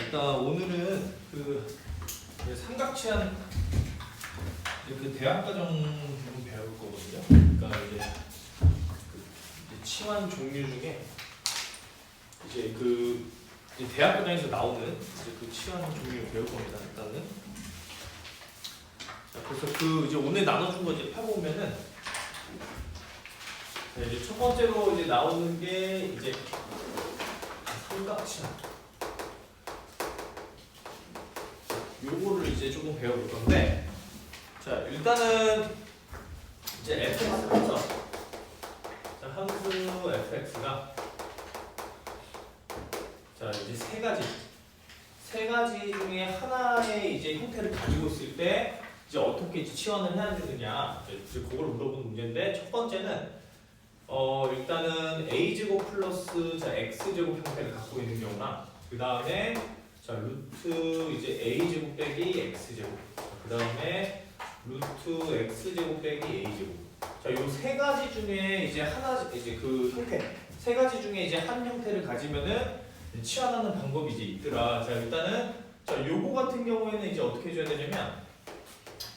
일단 오늘은 그 삼각치환 그 대학과정 부분 배울 거거든요. 그러니까 이제 치환 종류 중에 이제 이제 대학과정에서 나오는 이제 그 치환 종류 배울 겁니다. 일단은. 자, 그래서 이제 오늘 나눠준 거 이제 펴보면은 이제 첫 번째로 이제 나오는 게 이제 삼각치환. 요거를 이제 조금 배워볼 건데, 자 일단은 이제 fx부터 자 함수 fx가 자 이제 세 가지 중에 하나의 이제 형태를 가지고 있을 때 이제 어떻게 이제 치환을 해야 되느냐 이제 그걸 물어보는 문제인데, 첫 번째는 일단은 a제곱 플러스 자 x제곱 형태를 갖고 있는 경우나, 그 다음에 자 루트 이제 a제곱 빼기 x제곱, 그 다음에 루트 x제곱 빼기 a제곱. 자 요 세 가지 중에 이제 이제 그 형태 세 가지 중에 이제 한 형태를 가지면은 치환하는 방법이 이제 있더라. 자 일단은 자 요거 같은 경우에는 이제 어떻게 해줘야 되냐면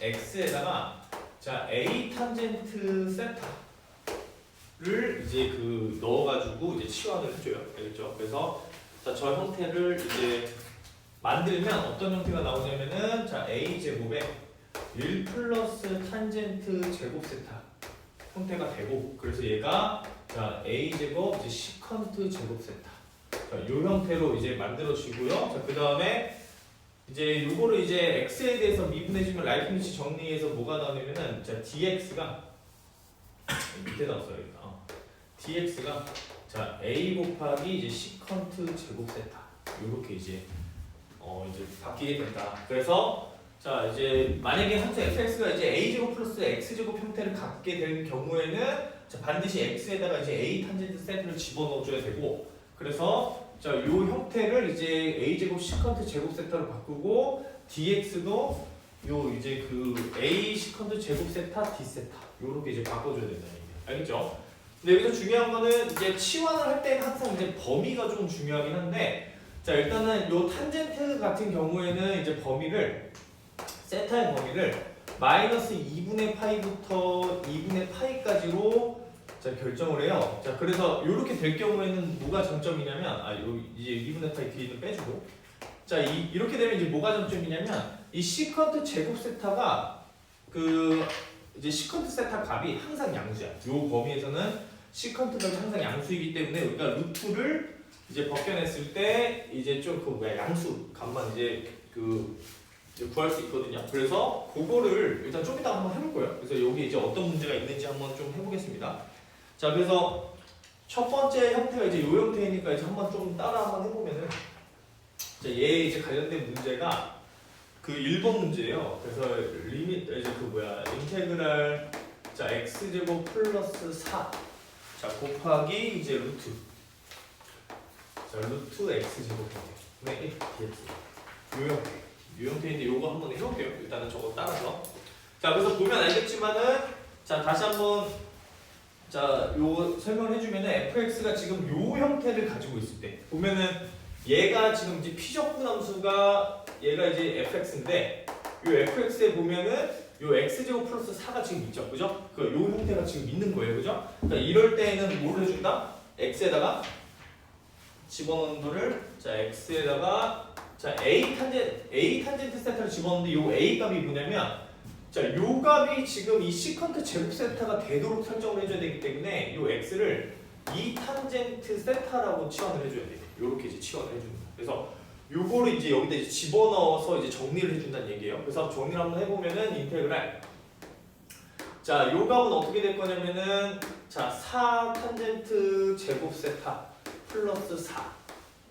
x에다가 자 a 탄젠트 세타를 이제 넣어가지고 이제 치환을 해줘요. 알겠죠? 그래서 자 저 형태를 이제 만들면 어떤 형태가 나오냐면은 자 a 제곱에 1 플러스 탄젠트 제곱 세타 형태가 되고, 그래서 얘가 자 a 제곱 이제 시컨트 제곱 세타 자 요 형태로 이제 만들어지고요. 자 그 다음에 이제 요거를 이제 x에 대해서 미분해주면 라이프니츠 정리해서 뭐가 나오냐면은 자 dx가 밑에다 써요. dx가 자 a 곱하기 이제 시컨트 제곱 세타 요렇게 이제 바뀌게 된다. 그래서 자 이제 만약에 함수 fx가 이제 a제곱 플러스 x제곱 형태를 갖게 될 경우에는 자 반드시 x에다가 이제 a 탄젠트 세트를 집어넣어줘야 되고, 그래서 자 요 형태를 이제 a제곱 시컨트 제곱 세타로 바꾸고 dx도 요 이제 a 시컨트 제곱 세타 d 세타 요렇게 이제 바꿔줘야 된다는 얘기예요. 알겠죠? 근데 여기서 중요한 거는 이제 치환을 할 때는 항상 이제 범위가 좀 중요하긴 한데, 자 일단은 요 탄젠트 같은 경우에는 이제 범위를 세타의 범위를 마이너스 2분의 파이부터 2분의 파이까지로 자 결정을 해요. 자 그래서 이렇게 될 경우에는 뭐가 장점이냐면 이제 2분의 파이 뒤는 빼주고, 자 이렇게 되면 이제 뭐가 장점이냐면 이 시컨트 제곱 세타가 이제 시컨트 세타 값이 항상 양수야. 요 범위에서는 시컨트 값이 항상 양수이기 때문에 우리가 루트를 이제 벗겨냈을 때 이제 좀 양수 값만 이제 구할 수 있거든요. 그래서 그거를 일단 좀 이따 한번 해볼 거예요. 그래서 여기 이제 어떤 문제가 있는지 한번 좀 해보겠습니다. 자 그래서 첫 번째 형태가 이제 요 형태이니까 이제 한번 좀 따라 한번 해보면은 자 얘 이제 관련된 문제가 1번 문제예요. 그래서 리밋 이제 인테그랄 자 x제곱 플러스 4 자 곱하기 이제 루트 x제곱 형태 1 dx 요 형태인데 요거 한번 해볼게요. 일단은 저거 따라서. 자 그래서 보면 알겠지만은 자 다시 한번 자 요 설명을 해주면은 fx가 지금 요 형태를 가지고 있을 때 보면은 얘가 지금 이제 피적분 함수가 얘가 이제 fx인데 요 fx에 보면은 요 x제곱 플러스 4가 지금 있죠, 그죠? 요 형태가 지금 있는 거예요, 그죠? 그러니까 이럴 때에는 뭘 해준다? x에다가 집어넣는 거를 자 x에다가 자 a 탄젠트 세타를 집어넣는데 요 a 값이 뭐냐면 자 요 값이 지금 이 시컨트 제곱 세타가 되도록 설정을 해줘야 되기 때문에 요 x를 2 탄젠트 세타라고 치환을 해줘야 돼요. 요렇게 이제 치환을 해줍니다. 그래서 요거를 이제 여기다 이제 집어넣어서 이제 정리를 해준다는 얘기예요. 그래서 정리를 한번 해보면은 인테그랄 자 요 값은 어떻게 될 거냐면은 자 4 탄젠트 제곱 세타 플러스 4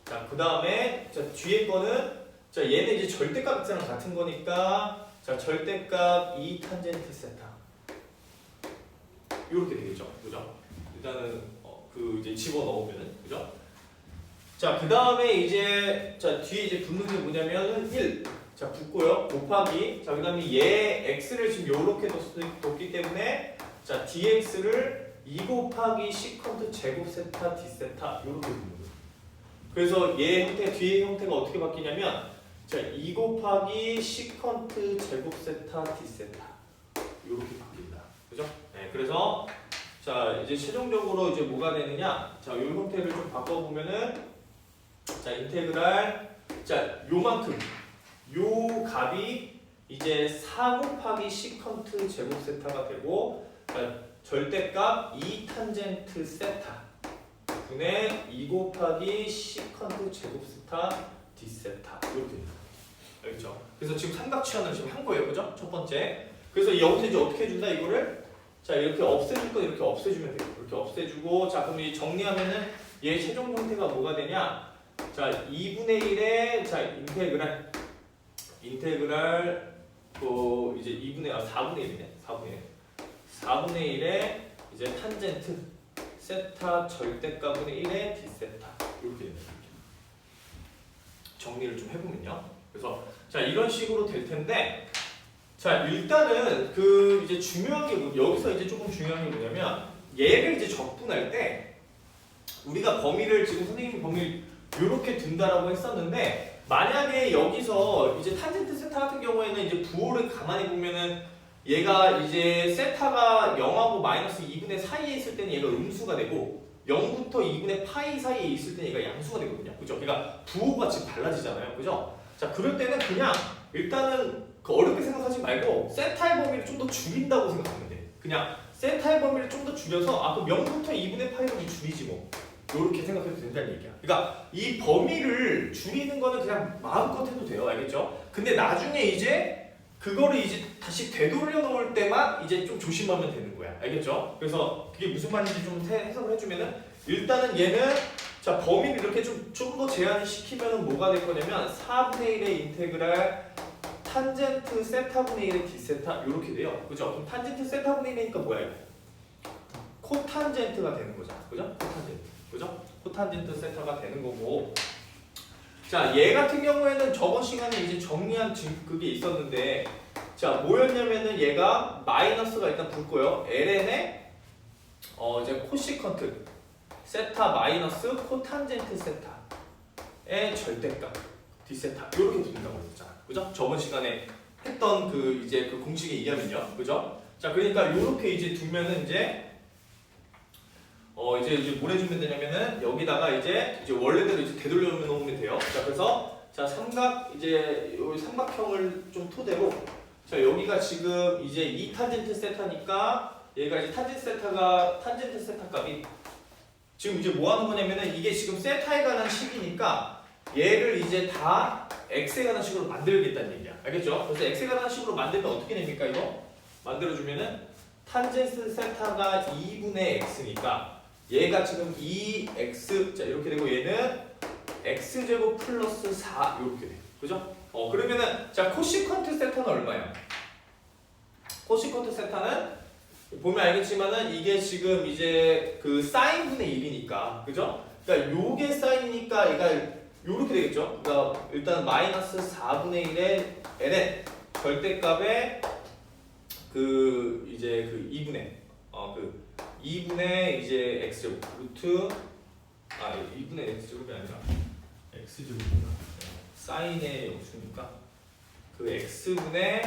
자 그 다음에 자 뒤에 거는 자 얘는 이제 절대값 x랑 같은 거니까 자 절대값 2 탄젠트 세타 이렇게 되겠죠, 그죠? 일단은 이제 집어 넣으면은 그죠? 자 그 다음에 이제 자 뒤에 이제 붙는 게 뭐냐면은 1 자 붙고요 곱하기 자 그 다음에 얘 x를 지금 요렇게 뒀기 때문에 자 dx를 2 곱하기 시컨트 제곱 세타 d 세타 요렇게 붙는 거예요. 그래서 얘 형태 뒤에 형태가 어떻게 바뀌냐면 자 2 곱하기 시컨트 제곱 세타 d 세타 이렇게 바뀐다. 그죠? 네, 그래서 자 이제 최종적으로 이제 뭐가 되느냐? 자 이 형태를 좀 바꿔보면은 자 인테그랄 자 요만큼 요 값이 이제 4 곱하기 시컨트 제곱 세타가 되고 자, 절대값 2 탄젠트 세타 분의 2 곱하기 시컨트 제곱 세타 d 세타 이렇게 됩니다. 알겠죠? 그래서 지금 삼각치환을 지금 한 거예요. 그죠? 첫 번째. 그래서 여기서 이제 어떻게 해준다 이거를 자 이렇게 없애줄 건 이렇게 없애주면 돼요. 이렇게 없애주고 자 그럼 이 정리하면은 얘 최종 형태가 뭐가 되냐? 자 2분의 1의 자 인테그랄 이제 4분의 1이네. 4분의 1의 이제 탄젠트 세타 절대값분의 1의 d 세타 이렇게 됩니다. 정리를 좀 해보면요. 그래서 자 이런 식으로 될 텐데 자 일단은 그 이제 중요한 게 여기서 이제 조금 중요한 게 뭐냐면 얘를 이제 적분할 때 우리가 범위를 지금 선생님이 범위를 이렇게 둔다라고 했었는데 만약에 여기서 이제 탄젠트 세타 같은 경우에는 이제 부호를 가만히 보면은 얘가 이제 세타가 0하고 마이너스 2분의 사이에 있을 때는 얘가 음수가 되고 0부터 2분의 파이 사이에 있을 때는 얘가 양수가 되거든요. 그죠? 그러니까 부호가 지금 달라지잖아요. 그죠? 자 그럴 때는 그냥 일단은 어렵게 생각하지 말고 세타의 범위를 좀 더 줄인다고 생각하면 돼. 그냥 세타의 범위를 좀 더 줄여서 그럼 0부터 2분의 파이로 줄이지 뭐. 이렇게 생각해도 된다는 얘기야. 그러니까 이 범위를 줄이는 거는 그냥 마음껏 해도 돼요. 알겠죠? 근데 나중에 이제 그거를 이제 다시 되돌려 놓을 때만 이제 좀 조심하면 되는 거야. 알겠죠? 그래서 그게 무슨 말인지 좀 해석을 해주면은 일단은 얘는 자 범위를 이렇게 좀 더 제한을 시키면은 뭐가 될 거냐면 4분의 1의 인테그랄 탄젠트 세타분의 1의 d 세타 이렇게 돼요. 그죠? 그럼 탄젠트 세타분의 1이니까 뭐야 이거? 코탄젠트가 되는 거잖아. 그죠? 코탄젠트. 그죠? 코탄젠트 세타가 되는 거고 자, 얘 같은 경우에는 저번 시간에 이제 정리한 그게 있었는데 자, 뭐였냐면은 얘가 마이너스가 일단 붙고요. ln에 이제 코시컨트 세타 마이너스 코탄젠트 세타의 절대값 d 세타 이렇게 붙는다고 했잖아. 그죠? 저번 시간에 했던 그 이제 그 공식에 의하면요. 그죠? 자, 그러니까 요렇게 이제 두면은 이제 이제 뭘 해주면 되냐면은 여기다가 이제 원래대로 이제 되돌려 놓으면 돼요. 자, 그래서 자 이제 요 삼각형을 좀 토대로 자 여기가 지금 이제 2 탄젠트 세타니까 얘가 이제 탄젠트 세타 값이 지금 이제 뭐 하는 거냐면은 이게 지금 세타에 관한 식이니까 얘를 이제 다 x에 관한 식으로 만들겠다는 얘기야. 알겠죠? 그래서 x에 관한 식으로 만들면 어떻게 됩니까 이거? 만들어주면은 탄젠트 세타가 2분의 x니까 얘가 지금 2x 자 이렇게 되고 얘는 x제곱 플러스 4 이렇게 돼. 그죠? 그러면은 자 코시컨트 세타는 얼마야? 코시컨트 세타는 보면 알겠지만은 이게 지금 이제 그 사인분의 1이니까 그죠? 그러니까 요게 사인이니까 얘가 요렇게 되겠죠? 그러니까 일단 마이너스 4분의 1의 ln 절대값에 그 이제 그 2분의 이제 x제곱 루트 2분의 x제곱이 아니라 x제곱인가? 사인의 영수니까 그 x분의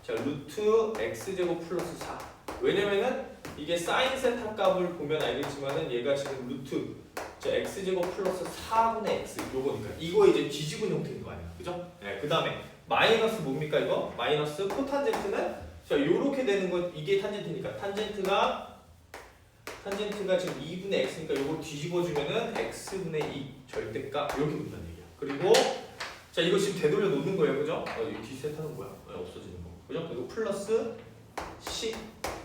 자 루트 x제곱 플러스 4 왜냐면은 이게 사인 세타 값을 보면 알겠지만은 얘가 지금 루트 자 x제곱 플러스 4분의 x 요거니까 이거 이제 뒤집은 형태인 거 아니야 그죠? 네, 그 다음에 마이너스 뭡니까 이거? 마이너스 코탄젠트는 자 요렇게 되는 거 이게 탄젠트니까 탄젠트가 지금 2분의 x니까 이걸 뒤집어주면은 x분의 2 절대값 이렇게 된다는 얘기야. 그리고 자 이거 지금 되돌려 놓는 거예요, 그죠? 이 d세타는 뭐야? 없어지는 거, 그죠? 그리고 플러스 c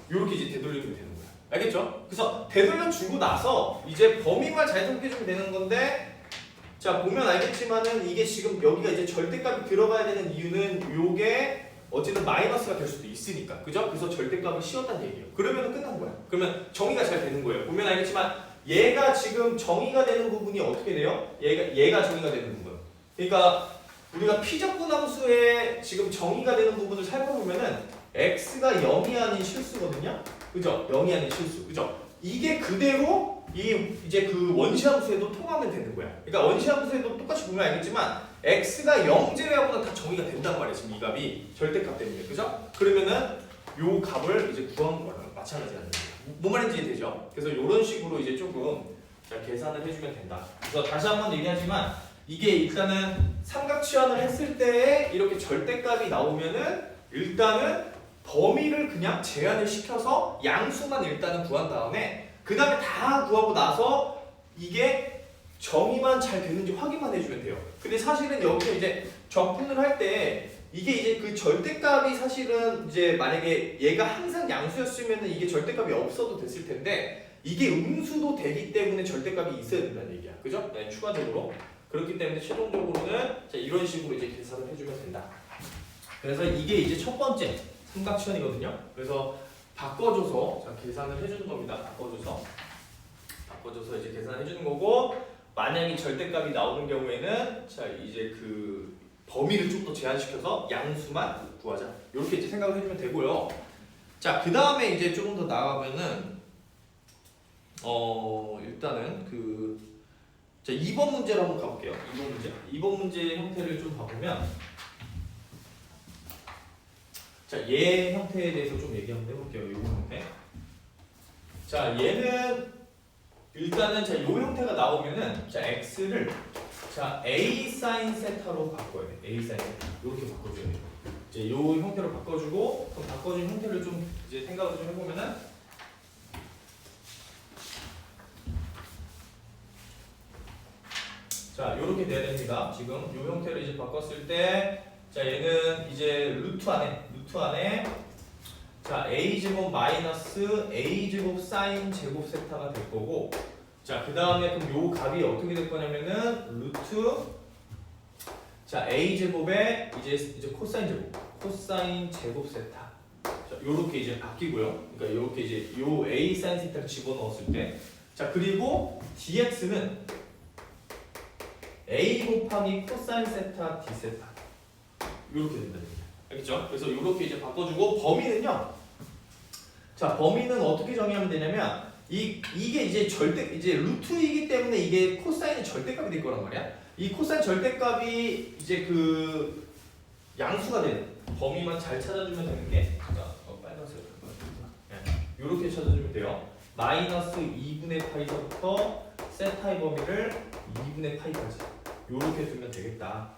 이렇게 이제 되돌리면 되는 거야. 알겠죠? 그래서 되돌려 주고 나서 이제 범위만 잘 생각해주면 되는 건데 자 보면 알겠지만은 이게 지금 여기가 이제 절대값이 들어가야 되는 이유는 요게 어쨌든 마이너스가 될 수도 있으니까 그죠? 그래서 절대값을 씌웠다는 얘기예요. 그러면 끝난 거야. 그러면 정의가 잘 되는 거예요. 보면 알겠지만 얘가 지금 정의가 되는 부분이 어떻게 돼요? 얘가 정의가 되는 부분. 그러니까 우리가 피적분함수의 지금 정의가 되는 부분을 살펴보면은 x가 0이 아닌 실수거든요. 그죠? 0이 아닌 실수. 그죠? 이게 그대로 이제 그 원시함수에도 통하면 되는 거야. 그러니까 원시함수에도 똑같이 보면 알겠지만 x가 0 제외하고는 다 정의가 된단 말이야. 지금 이 값이 절대값 때문에. 그죠? 그러면은 요 값을 이제 구한 거랑 마찬가지라는 거예요. 뭔 말인지 되죠? 그래서 이런 식으로 이제 조금 자, 계산을 해주면 된다. 그래서 다시 한번 얘기하지만 이게 일단은 삼각 치환을 했을 때 이렇게 절대값이 나오면은 일단은 범위를 그냥 제한을 시켜서 양수만 일단은 구한 다음에 그 다음에 다 구하고 나서 이게 정의만 잘 되는지 확인만 해주면 돼요. 근데 사실은 여기서 이제 적분을 할 때 이게 이제 그 절대값이 사실은 이제 만약에 얘가 항상 양수였으면은 이게 절대값이 없어도 됐을 텐데 이게 음수도 되기 때문에 절대값이 있어야 된다는 얘기야. 그죠? 네, 추가적으로. 그렇기 때문에 최종적으로는 자, 이런 식으로 이제 계산을 해주면 된다. 그래서 이게 이제 첫 번째 삼각치환이거든요. 그래서 바꿔줘서 자, 계산을 해주는 겁니다. 바꿔줘서 이제 계산을 해주는 거고 만약에 절대값이 나오는 경우에는 자 이제 그 범위를 좀 더 제한시켜서 양수만 구하자. 이렇게 이제 생각을 해주면 되고요. 자, 그 다음에 이제 조금 더 나아가면은 일단은 자 2번 문제로 한번 가볼게요. 2번 문제 형태를 좀 봐보면 자, 얘 형태에 대해서 좀 얘기 한번 해볼게요. 이 형태. 자, 얘는 일단은 자, 이 형태가 나오면은 자, x를 자, a sin 세타로 바꿔야 돼. a sin 세타. 이렇게 바꿔줘야 돼요. 이제 이 형태로 바꿔주고 그럼 바꿔준 형태를 좀 이제 생각을 좀 해보면은 자, 이렇게 돼야 됩니다. 지금 이 형태를 이제 바꿨을 때 자, 얘는 이제 루트 안에 자, a제곱 마이너스 a제곱 사인 제곱 세타가 될 거고 자, 그 다음에 그럼 요 값이 어떻게 될 거냐면은 루트 자, a제곱에 이제 코사인 제곱 세타 자, 요렇게 이제 바뀌고요. 그러니까 요렇게 이제 요 a 사인 세타를 집어넣었을 때 자, 그리고 dx는 a 곱하기 코사인 세타 d 세타 요렇게 된다는 얘기야. 알겠죠? 그래서 요렇게 이제 바꿔주고 범위는요. 자, 범위는 어떻게 정의하면 되냐면 이게 이제 이제 루트이기 때문에 이게 코사인이 절대값이 될 거란 말이야. 이 코사인 절대값이 이제 그 양수가 되는 범위만 잘 찾아주면 되는 게 빨간색 요렇게 찾아주면 돼요. 마이너스 2분의 파이서부터 세타의 범위를 2분의 파이까지 요렇게 두면 되겠다.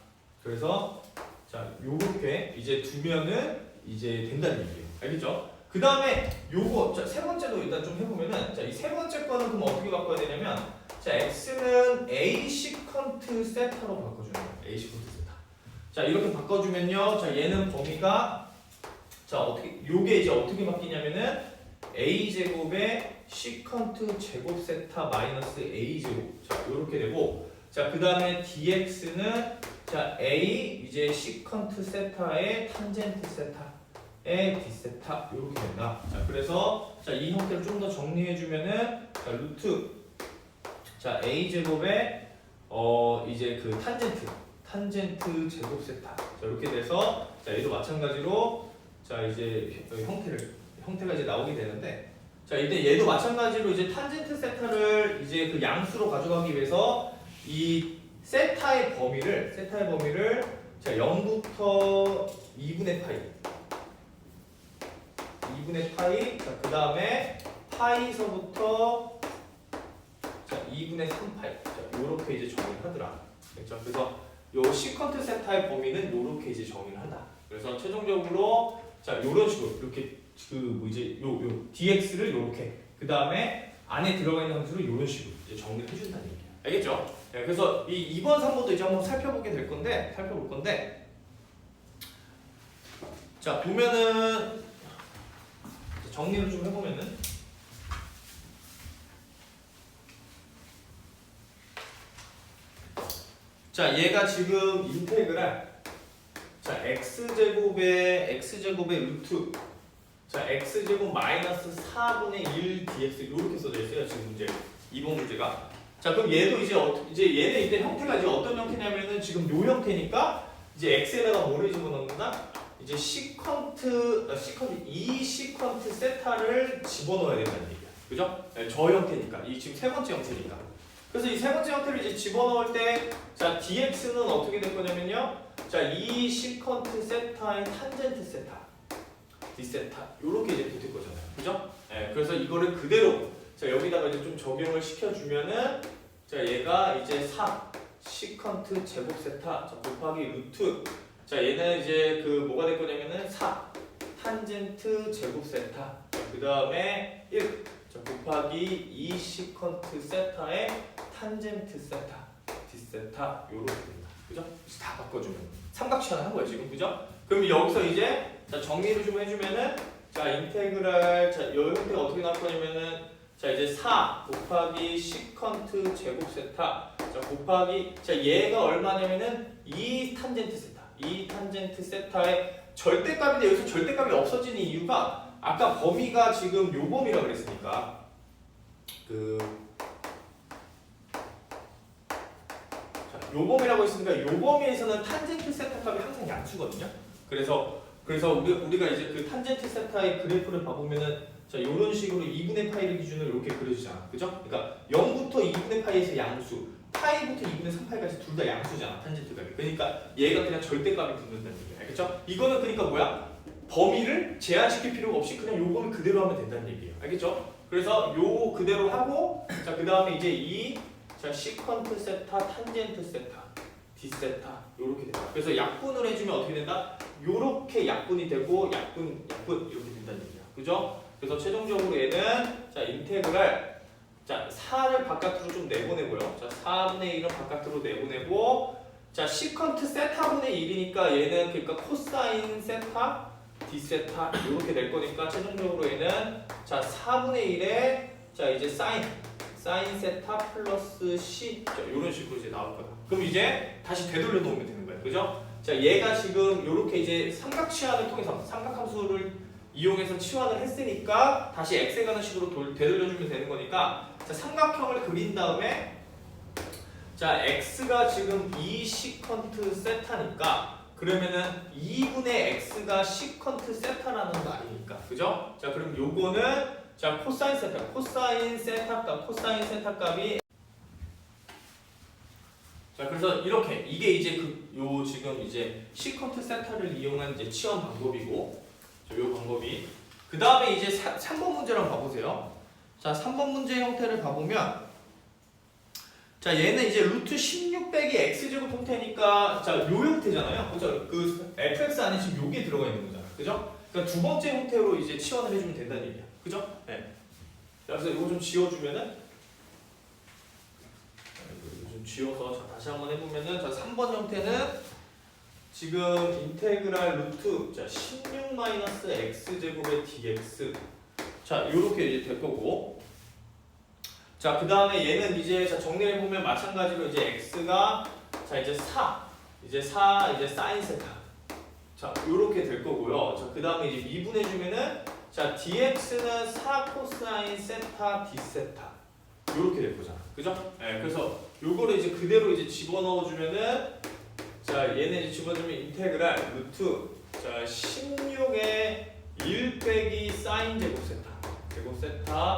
그래서 자, 요렇게 이제 두면은 이제 된다는 얘기예요. 알겠죠? 그 다음에 요거 자, 세 번째도 일단 좀 해보면은 자, 이 세 번째 거는 그럼 어떻게 바꿔야 되냐면 자, x는 a 시컨트 세타로 바꿔주는 거예요. a 시컨트 세타. 자, 이렇게 바꿔주면요. 자, 얘는 범위가 자, 어떻게 요게 이제 어떻게 바뀌냐면은 a 제곱에 시컨트 제곱 세타 마이너스 a 제곱 자, 요렇게 되고 자, 그 다음에 dx는 자, a 이제 시컨트 세타의 탄젠트 세타 에 d세타 이렇게 된다. 자, 그래서 자, 이 형태를 좀 더 정리해 주면은 자, 루트 자, a 제곱에 이제 그 탄젠트 제곱 세타 자, 이렇게 돼서 자, 얘도 마찬가지로 자, 이제 형태가 이제 나오게 되는데 자, 이제 얘도 마찬가지로 이제 탄젠트 세타를 이제 그 양수로 가져가기 위해서 이 세타의 범위를 자, 0부터 2분의 파이 자, 그 다음에 파이서부터 자, 2분의 3파이 자, 요렇게 이제 정의를 하더라. 그렇죠? 그래서 요 시컨트 세타의 범위는 요렇게 이제 정의를 한다. 그래서 최종적으로 자, 요런 식으로 이렇게 이제 요 dx를 요렇게 그 다음에 안에 들어가 있는 함수를 요런 식으로 이제 정리를 해준다는 얘기야. 알겠죠? 네, 그래서 이 2번, 3번도 이제 한번 살펴볼 건데 자, 보면은 정리를 좀 해보면은 자, 얘가 지금 인테그랄 자, x제곱의 루트 자, x제곱 마이너스 4분의 1 dx 이렇게 써져 있어요. 지금 문제 2번 문제가 자, 그럼 얘도 이제 얘는 이때 형태가 이제 어떤 형태냐면은 지금 요 형태니까 이제 x에다가 뭐를 집어넣는다? 이제 시컨트 세타를 집어넣어야 된다는 얘기야. 그죠? 네, 저 형태니까. 이 지금 세 번째 형태니까. 그래서 이 세 번째 형태를 이제 집어넣을 때, 자, dx는 어떻게 될 거냐면요. 자, 이 시컨트 세타의 탄젠트 세타, d세타, 요렇게 이제 붙을 거잖아요. 그죠? 네, 그래서 이거를 그대로, 자, 여기다가 이제 좀 적용을 시켜주면은, 자, 얘가 이제 4, 시컨트 제곱 세타, 자, 곱하기 루트, 자, 얘는 이제 그 뭐가 될 거냐면은 4, 탄젠트 제곱 세타, 그 다음에 1, 자, 곱하기 2 시컨트 세타의 탄젠트 세타, d세타, 요렇게 됩니다. 그죠? 다 바꿔주면 삼각시간을 한 거예요 지금. 그죠? 그럼 여기서 이제 자, 정리를 좀 해주면은, 자, 인테그랄, 자, 이 형태가 어떻게 나올 거냐면은, 자, 이제 4 곱하기 시컨트 제곱 세타, 자, 곱하기, 자, 얘가 얼마냐면은 2 탄젠트 세타, 2 탄젠트 세타의 절대값인데, 여기서 절대값이 없어지는 이유가 아까 범위가 지금 요 범위라고 그랬으니까 요 범위라고 했으니까 요 범위에서는 탄젠트 세타 값이 항상 양수거든요. 그래서 우리가 이제 그 탄젠트 세타의 그래프를 봐보면은, 자, 요런 식으로 2분의 파이를 기준으로 이렇게 그려주잖아. 그죠? 그러니까 0부터 2분의 파이에서 양수, 파이부터 2분의 3파이까지 둘 다 양수잖아, 탄젠트 값이. 그러니까 얘가 그냥 절대값이 붙는다는 얘기야. 알겠죠? 이거는 그러니까 뭐야? 범위를 제한시킬 필요가 없이 그냥 요 범위 그대로 하면 된다는 얘기예요. 알겠죠? 그래서 요 그대로 하고, 자, 그 다음에 이제 이, 자, 시컨트 세타, 탄젠트 세타, d세타, 요렇게 된다. 그래서 약분을 해주면 어떻게 된다? 요렇게 약분이 되고, 약분, 이렇게 된다는 얘기야. 그죠? 그래서 최종적으로 얘는, 자, 인테그랄, 자, 4를 바깥으로 좀 내보내고요. 자, 4분의 1은 바깥으로 내보내고, 자, 시컨트 세타분의 1이니까 얘는 그러니까 코사인 세타, d세타 이렇게 될 거니까 최종적으로 얘는, 자, 4분의 1에, 자, 이제 사인 세타 플러스 c, 자, 이런 식으로 이제 나올 거야. 그럼 이제 다시 되돌려 놓으면 되는 거예요. 그죠? 자, 얘가 지금 이렇게 이제 삼각 치환을 통해서 삼각함수를 이용해서 치환을 했으니까 다시 x에 가는 식으로 되돌려주면 되는 거니까, 자, 삼각형을 그린 다음에, 자, x가 지금 2 시컨트 세타니까 그러면은 2분의 x가 시컨트 세타라는 말이니까. 그죠? 자, 그럼 요거는, 자, 코사인 세타 값이, 자, 그래서 이렇게 이게 이제 요 지금 이제 시컨트 세타를 이용한 이제 치환 방법이고, 자, 요 방법이. 그 다음에 이제 3번 문제를 한번 봐보세요. 자, 3번 문제 형태를 봐보면, 자, 얘는 이제 루트 16 빼기 x제곱 형태니까, 자, 요 형태잖아요. 그죠? 그 fx 안에 지금 요게 들어가 있는 거잖아. 그죠? 그러니까 두 번째 형태로 이제 치환을 해주면 된다는 얘기야. 그죠? 네. 자, 그래서 이거 좀 지워주면은, 이거 좀 지워서, 자, 다시 한번 해보면은, 자, 3번 형태는 지금 인테그랄 루트, 자, 16 마이너스 x제곱의 dx, 자, 요렇게 이제 될 거고, 자, 그 다음에 얘는 이제, 자, 정리해 보면 마찬가지로 이제 x가, 자, 이제 4, 이제 사인 세타, 자, 요렇게 될 거고요. 자, 그 다음에 이제 미분해 주면은, 자, dx는 4 코사인 세타 d세타, 요렇게 될 거잖아. 그죠? 네, 그래서 요거를 이제 그대로 이제 집어넣어 주면은, 자, 얘는 이제 집어넣으면 인테그랄 루트, 자, 16의 1 빼기 사인 제곱 세타,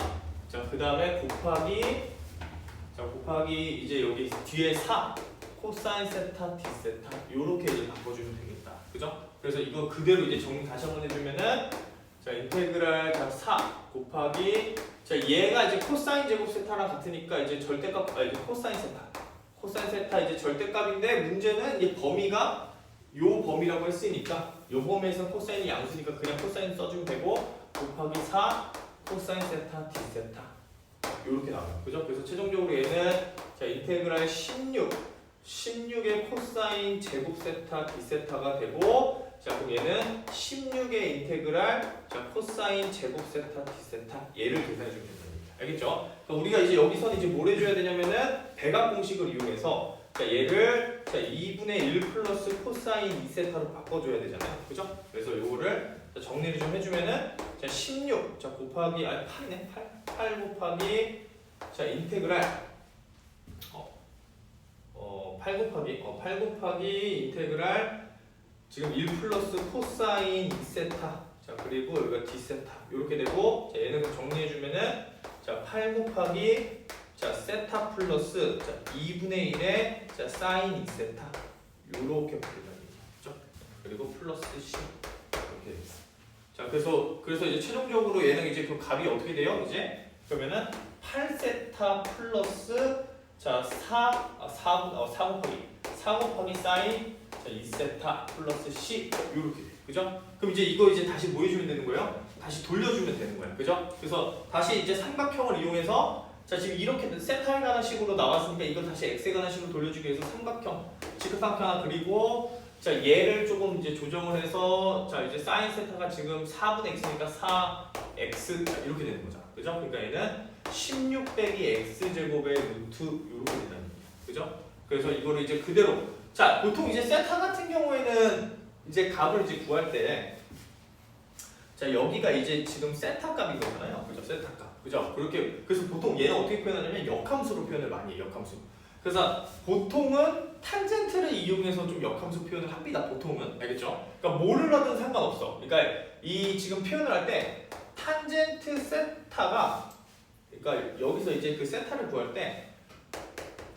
자, 그 다음에 곱하기 이제 여기 뒤에 4 코사인 세타 d세타, 요렇게 이제 바꿔주면 되겠다. 그죠? 그래서 이거 그대로 이제 정리 다시 한번 해주면은, 자, 인테그랄, 자, 4 곱하기, 자, 얘가 이제 코사인 제곱 세타랑 같으니까 이제 절대값, 이제 코사인 세타 이제 절대값인데, 문제는 이 범위가 요 범위라고 했으니까, 요 범위에서는 코사인이 양수니까 그냥 코사인 써주면 되고, 곱하기 4 코사인 세타 d세타, 요렇게 나와요. 그죠? 그래서 최종적으로 얘는, 자, 인테그랄 16의 코사인 제곱 세타 d세타가 되고, 자, 그럼 얘는 16의 인테그랄, 자, 코사인 제곱 세타 d세타, 얘를 계산해 주면 됩니다. 알겠죠? 그럼 우리가 이제 여기서 이제 뭘 해줘야 되냐면은 배각 공식을 이용해서, 자, 얘를, 자, 2분의 1 플러스 코사인 2세타로 바꿔줘야 되잖아요. 그죠? 그래서 요거를, 자, 정리를 좀 해주면은, 자, 16, 자, 곱하기, 8이네, 8 곱하기, 자, 인테그랄, 8 곱하기 인테그랄, 지금 1 플러스 코사인 2세타, 자, 그리고 여기가 d세타, 요렇게 되고, 자, 얘는 정리해주면은, 8 곱하기 자 세타 플러스 자 2분의 1의 자 사인 2세타 요렇게 바뀌는 거죠. 그리고 플러스 C 이렇게 됩니다. 자 그래서 이제 최종적으로 얘는 이제 그 값이 어떻게 돼요? 이제 그러면은 8세타 플러스 자 4 곱하기 사인 자 2세타 플러스 C 요렇게 돼요. 그죠? 그럼 이제 이거 이제 다시 뭐 해주면 되는 거예요? 다시 돌려주면 되는 거예요. 그죠? 그래서 다시 이제 삼각형을 이용해서 자 지금 이렇게 세타에 관한 식으로 나왔으니까 이걸 다시 x에 관한 식으로 돌려주기 위해서 삼각형 직각삼각형 하나 그리고 자 얘를 조금 이제 조정을 해서 자 이제 사인 세타가 지금 4분의 x니까 4x 자, 이렇게 되는 거죠. 그죠? 그러니까 얘는 16 빼기 x 제곱의 루트 이렇게 된다는 거예요. 그죠? 그래서 이거를 이제 그대로 자 보통 이제 세타 같은 경우에는 이제 값을 이제 구할 때 자 여기가 이제 지금 세타 값이거든요. 그죠? 세타 값. 그죠? 그렇게 그래서 보통 얘는 어떻게 표현하냐면 역함수로 표현을 많이 해요. 역함수. 그래서 보통은 탄젠트를 이용해서 좀 역함수 표현을 합니다. 보통은 알겠죠? 그러니까 뭐를 하든 상관없어. 그러니까 이 지금 표현을 할 때 탄젠트 세타가 그러니까 여기서 이제 그 세타를 구할 때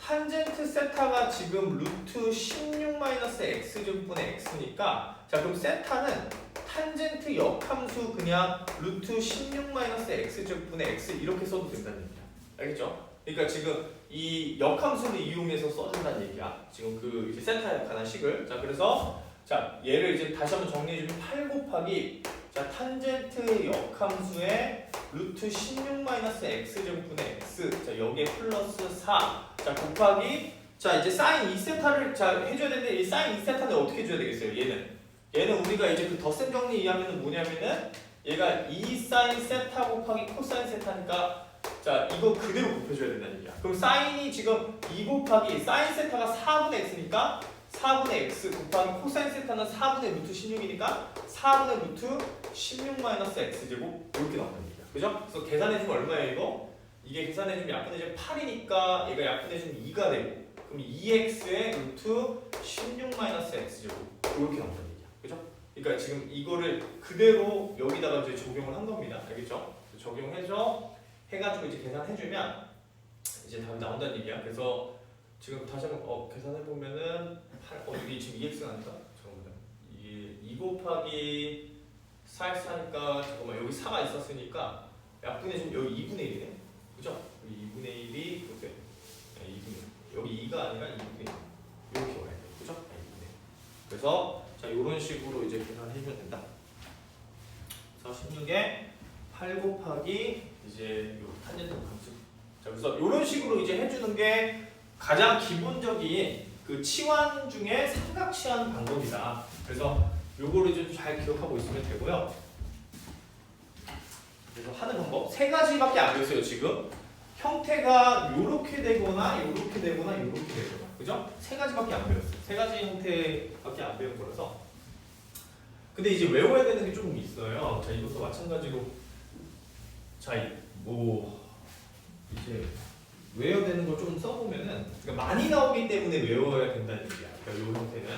탄젠트 세타가 지금 루트 16-x 제곱분의 x니까 자 그럼 세타는 탄젠트 역함수 그냥 루트 16-x 제곱분의 x 이렇게 써도 된다는 얘기야. 알겠죠? 그러니까 지금 이 역함수를 이용해서 써준다는 얘기야. 지금 그 이제 세타에 관한 식을. 자 그래서 자 얘를 이제 다시 한번 정리해주면 8 곱하기 자 탄젠트 역함수의 루트 16-x 제곱분의 x 자 여기에 플러스 4 자 곱하기 자 이제 사인 2세타를 자 해줘야 되는데 이 사인 2세타는 어떻게 해줘야 되겠어요? 얘는 우리가 이제 그 덧셈 정리 이해하면 뭐냐면은 얘가 2 사인 세타 곱하기 코사인 세타니까 자 이거 그대로 곱해줘야 된다는 얘기야. 그럼 사인이 지금 2 곱하기 사인 세타가 4분의 x니까 4분의 x 곱하기 코사인 세타는 4분의 루트 16이니까 4분의 루트 16-x 제곱 이렇게 나온다는 얘기야. 그죠? 그래서 계산해주면 얼마예요 이거? 이게 계산해주면 약분해주면 8이니까 얘가 약분해주면 2가 되고 그럼 2x의 루트 16-x 제곱 이렇게 나온다는 얘기야. 그죠? 그러니까 지금 이거를 그대로 여기다가 이제 적용을 한 겁니다. 알겠죠? 적용해서 해가지고 이제 계산해주면 이제 답이 나온다는 얘기야. 그래서 지금 다시 한번 계산해보면은 8, 여기 지금 2x가 아닌가? 잠깐만요. 2 곱하기 4x니까 잠깐만 여기 4가 있었으니까 약분해주면 여기 2분의 1이네. 그죠? 여기 2분의 1이 이렇게 2분의 1. 여기 2가 아니라 2분의 1. 이렇게 와야 돼. 그죠? 2분의 1. 그래서 자 이런 식으로 이제 계산해주면 된다. 그래서 16에 8 곱하기 이제 요 탄젠트 함수. 자 그래서 이런 식으로 이제 해주는 게 가장 기본적인 그 치환 중에 삼각 치환 방법이다. 그래서 요거를 좀 잘 기억하고 있으면 되고요. 그래서 하는 방법 세 가지밖에 안 배웠어요. 지금 형태가 요렇게 되거나 요렇게 되거나 요렇게 되거나 그죠? 세 가지밖에 안 배웠어요. 세 가지 형태밖에 안 배운 거라서. 근데 이제 외워야 되는 게 조금 있어요. 자 이것도 마찬가지로 자 뭐 이제 외워야 되는 걸 좀 써보면은 그러니까 많이 나오기 때문에 외워야 된다는 얘기야. 그러니까 이 형태는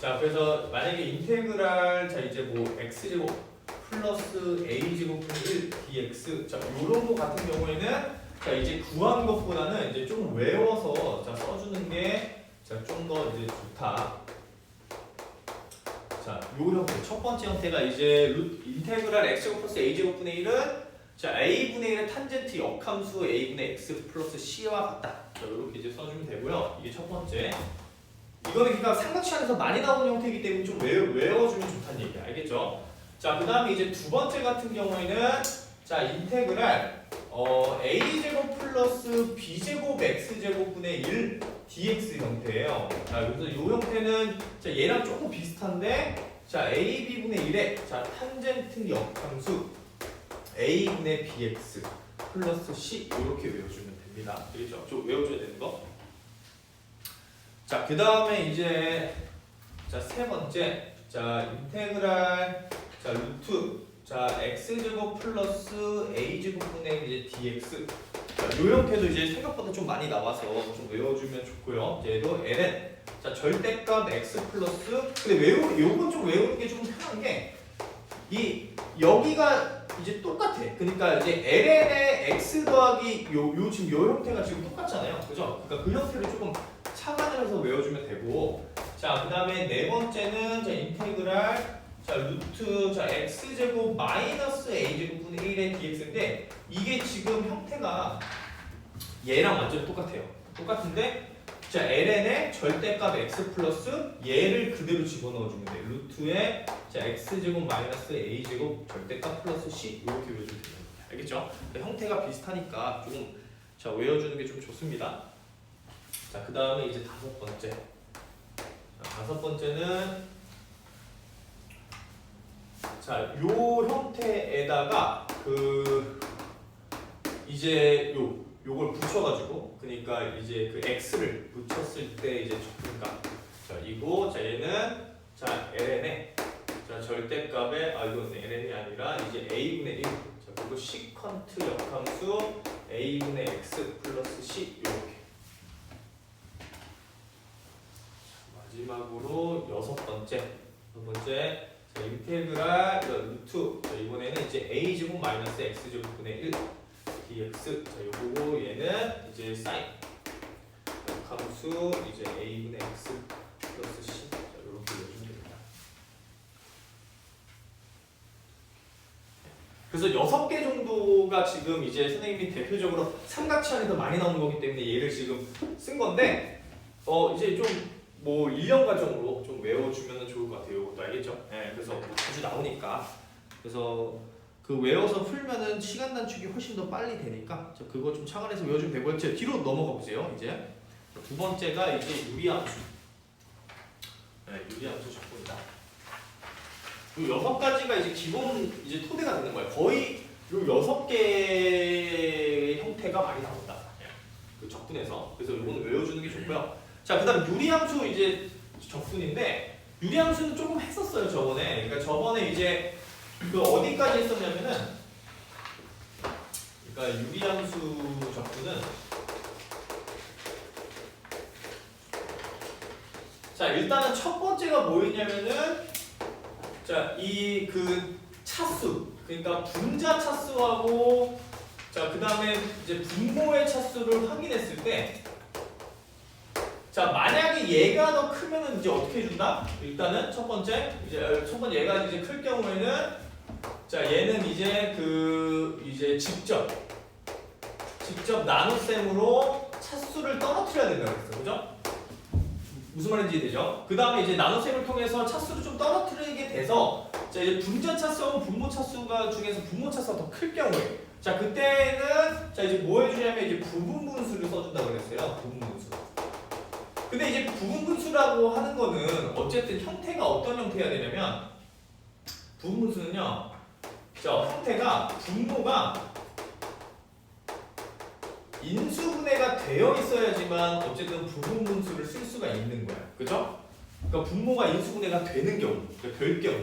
자 그래서 만약에 인테그랄 자 이제 뭐 x제곱 플러스 a제곱분의 1 dx 자 이런 거 같은 경우에는 자 이제 구한 것보다는 이제 좀 외워서 자 써주는 게 자 좀 더 이제 좋다. 자 요 형태 첫 번째 형태가 이제 인테그랄 x제곱 플러스 a제곱분의 1은 자 a분의 1의 탄젠트 역함수 a분의 x 플러스 c와 같다. 자 이렇게 이제 써주면 되고요. 이게 첫 번째. 이거는 그러니까 삼각시안에서 많이 나오는 형태이기 때문에 좀 외워주면 좋다는 얘기야. 알겠죠? 자 그 다음에 이제 두 번째 같은 경우에는 자 인테그랄 a제곱 플러스 b제곱 x제곱분의 1 dx 형태예요. 자 그래서 이 형태는 자 얘랑 조금 비슷한데 자 ab분의 1의 자 탄젠트 역함수 a분의 bx 플러스 c 이렇게 외워주면 됩니다. 그렇죠? 좀 외워줘야 되는 거. 자 그 다음에 이제 자 세 번째 자 인테그랄 자 루트 자 x제곱 플러스 a제곱분의 이제 dx 자, 요 형태도 이제 생각보다 좀 많이 나와서 좀 외워주면 좋고요. 얘도 ln 자 절대값 x 플러스 근데 요건 좀 외우는 게 좀 편한 게 이 여기가 이제 똑같아. 그러니까 이제 ln의 x 더하기 요 지금 요 형태가 지금 똑같잖아요. 그죠? 그러니까 그 형태를 조금 착안을 해서 외워주면 되고. 자, 그 다음에 네 번째는 자 인테그랄 자 루트 자 x제곱 마이너스 a제곱분의 1의 dx인데 이게 지금 형태가 얘랑 완전 똑같아요. 똑같은데 자 ln의 절대값 x 플러스 얘를 그대로 집어넣어주면 돼. 루트에 자 x제곱 마이너스 a제곱 절대값 플러스 c 이렇게 외워주면 됩니다. 알겠죠? 형태가 비슷하니까 조금 자 외워주는 게 좀 좋습니다. 자 그 다음에 이제 다섯 번째. 다섯 번째는 자 요 형태에다가 그 이제 요걸 붙여가지고 그러니까 이제 그 x를 붙였을 때 이제 적분값 자 이거 자 얘는 자 ln의 자 절대값에 이건 ln이 아니라 이제 a분의 1 자 그리고 시컨트 역함수 a분의 x 플러스 c 이렇게 마지막으로 여섯 번째 자 인테그랄 루트 자 이번에는 이제 a제곱 마이너스 x제곱분의 1 dx 자 요거 얘는 이제 사인 함수 이제 a분의 x 플러스 c 자 요렇게 외워주면 됩니다. 그래서 6개 정도가 지금 이제 선생님이 대표적으로 삼각치안에서 많이 나오는 거기 때문에 얘를 지금 쓴 건데 이제 좀 뭐 1년 과정으로 좀 외워주면 좋을 것 같아요. 이것도 알겠죠? 네, 그래서 뭐 자주 나오니까 그래서 그 외워서 풀면은 시간 단축이 훨씬 더 빨리 되니까 그거 좀 착안해서 외워주면 되고요. 뒤로 넘어가 보세요. 이제 두 번째가 이제 유리함수. 네, 유리함수 적분이다. 요 6가지가 이제 기본 이제 토대가 되는 거예요. 거의 요 6개의 형태가 많이 나온다. 그 적분에서. 그래서 요거는 외워주는 게 좋고요. 자, 그다음 유리함수 이제 적분인데 유리함수는 조금 했었어요 저번에. 그러니까 저번에 이제 그 어디까지 했었냐면은 그러니까 유리함수 적분은 자 일단은 첫 번째가 뭐였냐면은 자 이 그 차수 그러니까 분자 차수하고 자 그다음에 이제 분모의 차수를 확인했을 때 자 만약에 얘가 더 크면은 이제 어떻게 해준다? 일단은 첫 번째 얘가 이제 클 경우에는 자 얘는 이제 그 이제 직접 나눗셈으로 차수를 떨어뜨려야 된다고 했어, 그죠? 무슨 말인지 이해되죠? 그 다음에 이제 나눗셈을 통해서 차수를 좀 떨어뜨리게 돼서 자 이제 분자 차수하고 분모 차수가 중에서 분모 차수가 더 클 경우에 자 그때는 자 이제 뭐 해주냐면 이제 부분분수를 써준다고 그랬어요. 부분분수. 근데 이제 부분분수라고 하는 거는 어쨌든 형태가 어떤 형태여야 되냐면 부분분수는요. 자 형태가 분모가 인수분해가 되어 있어야지만 어쨌든 부분분수를 쓸 수가 있는 거야. 그죠? 그러니까 분모가 인수분해가 되는 경우, 그러니까 될 경우.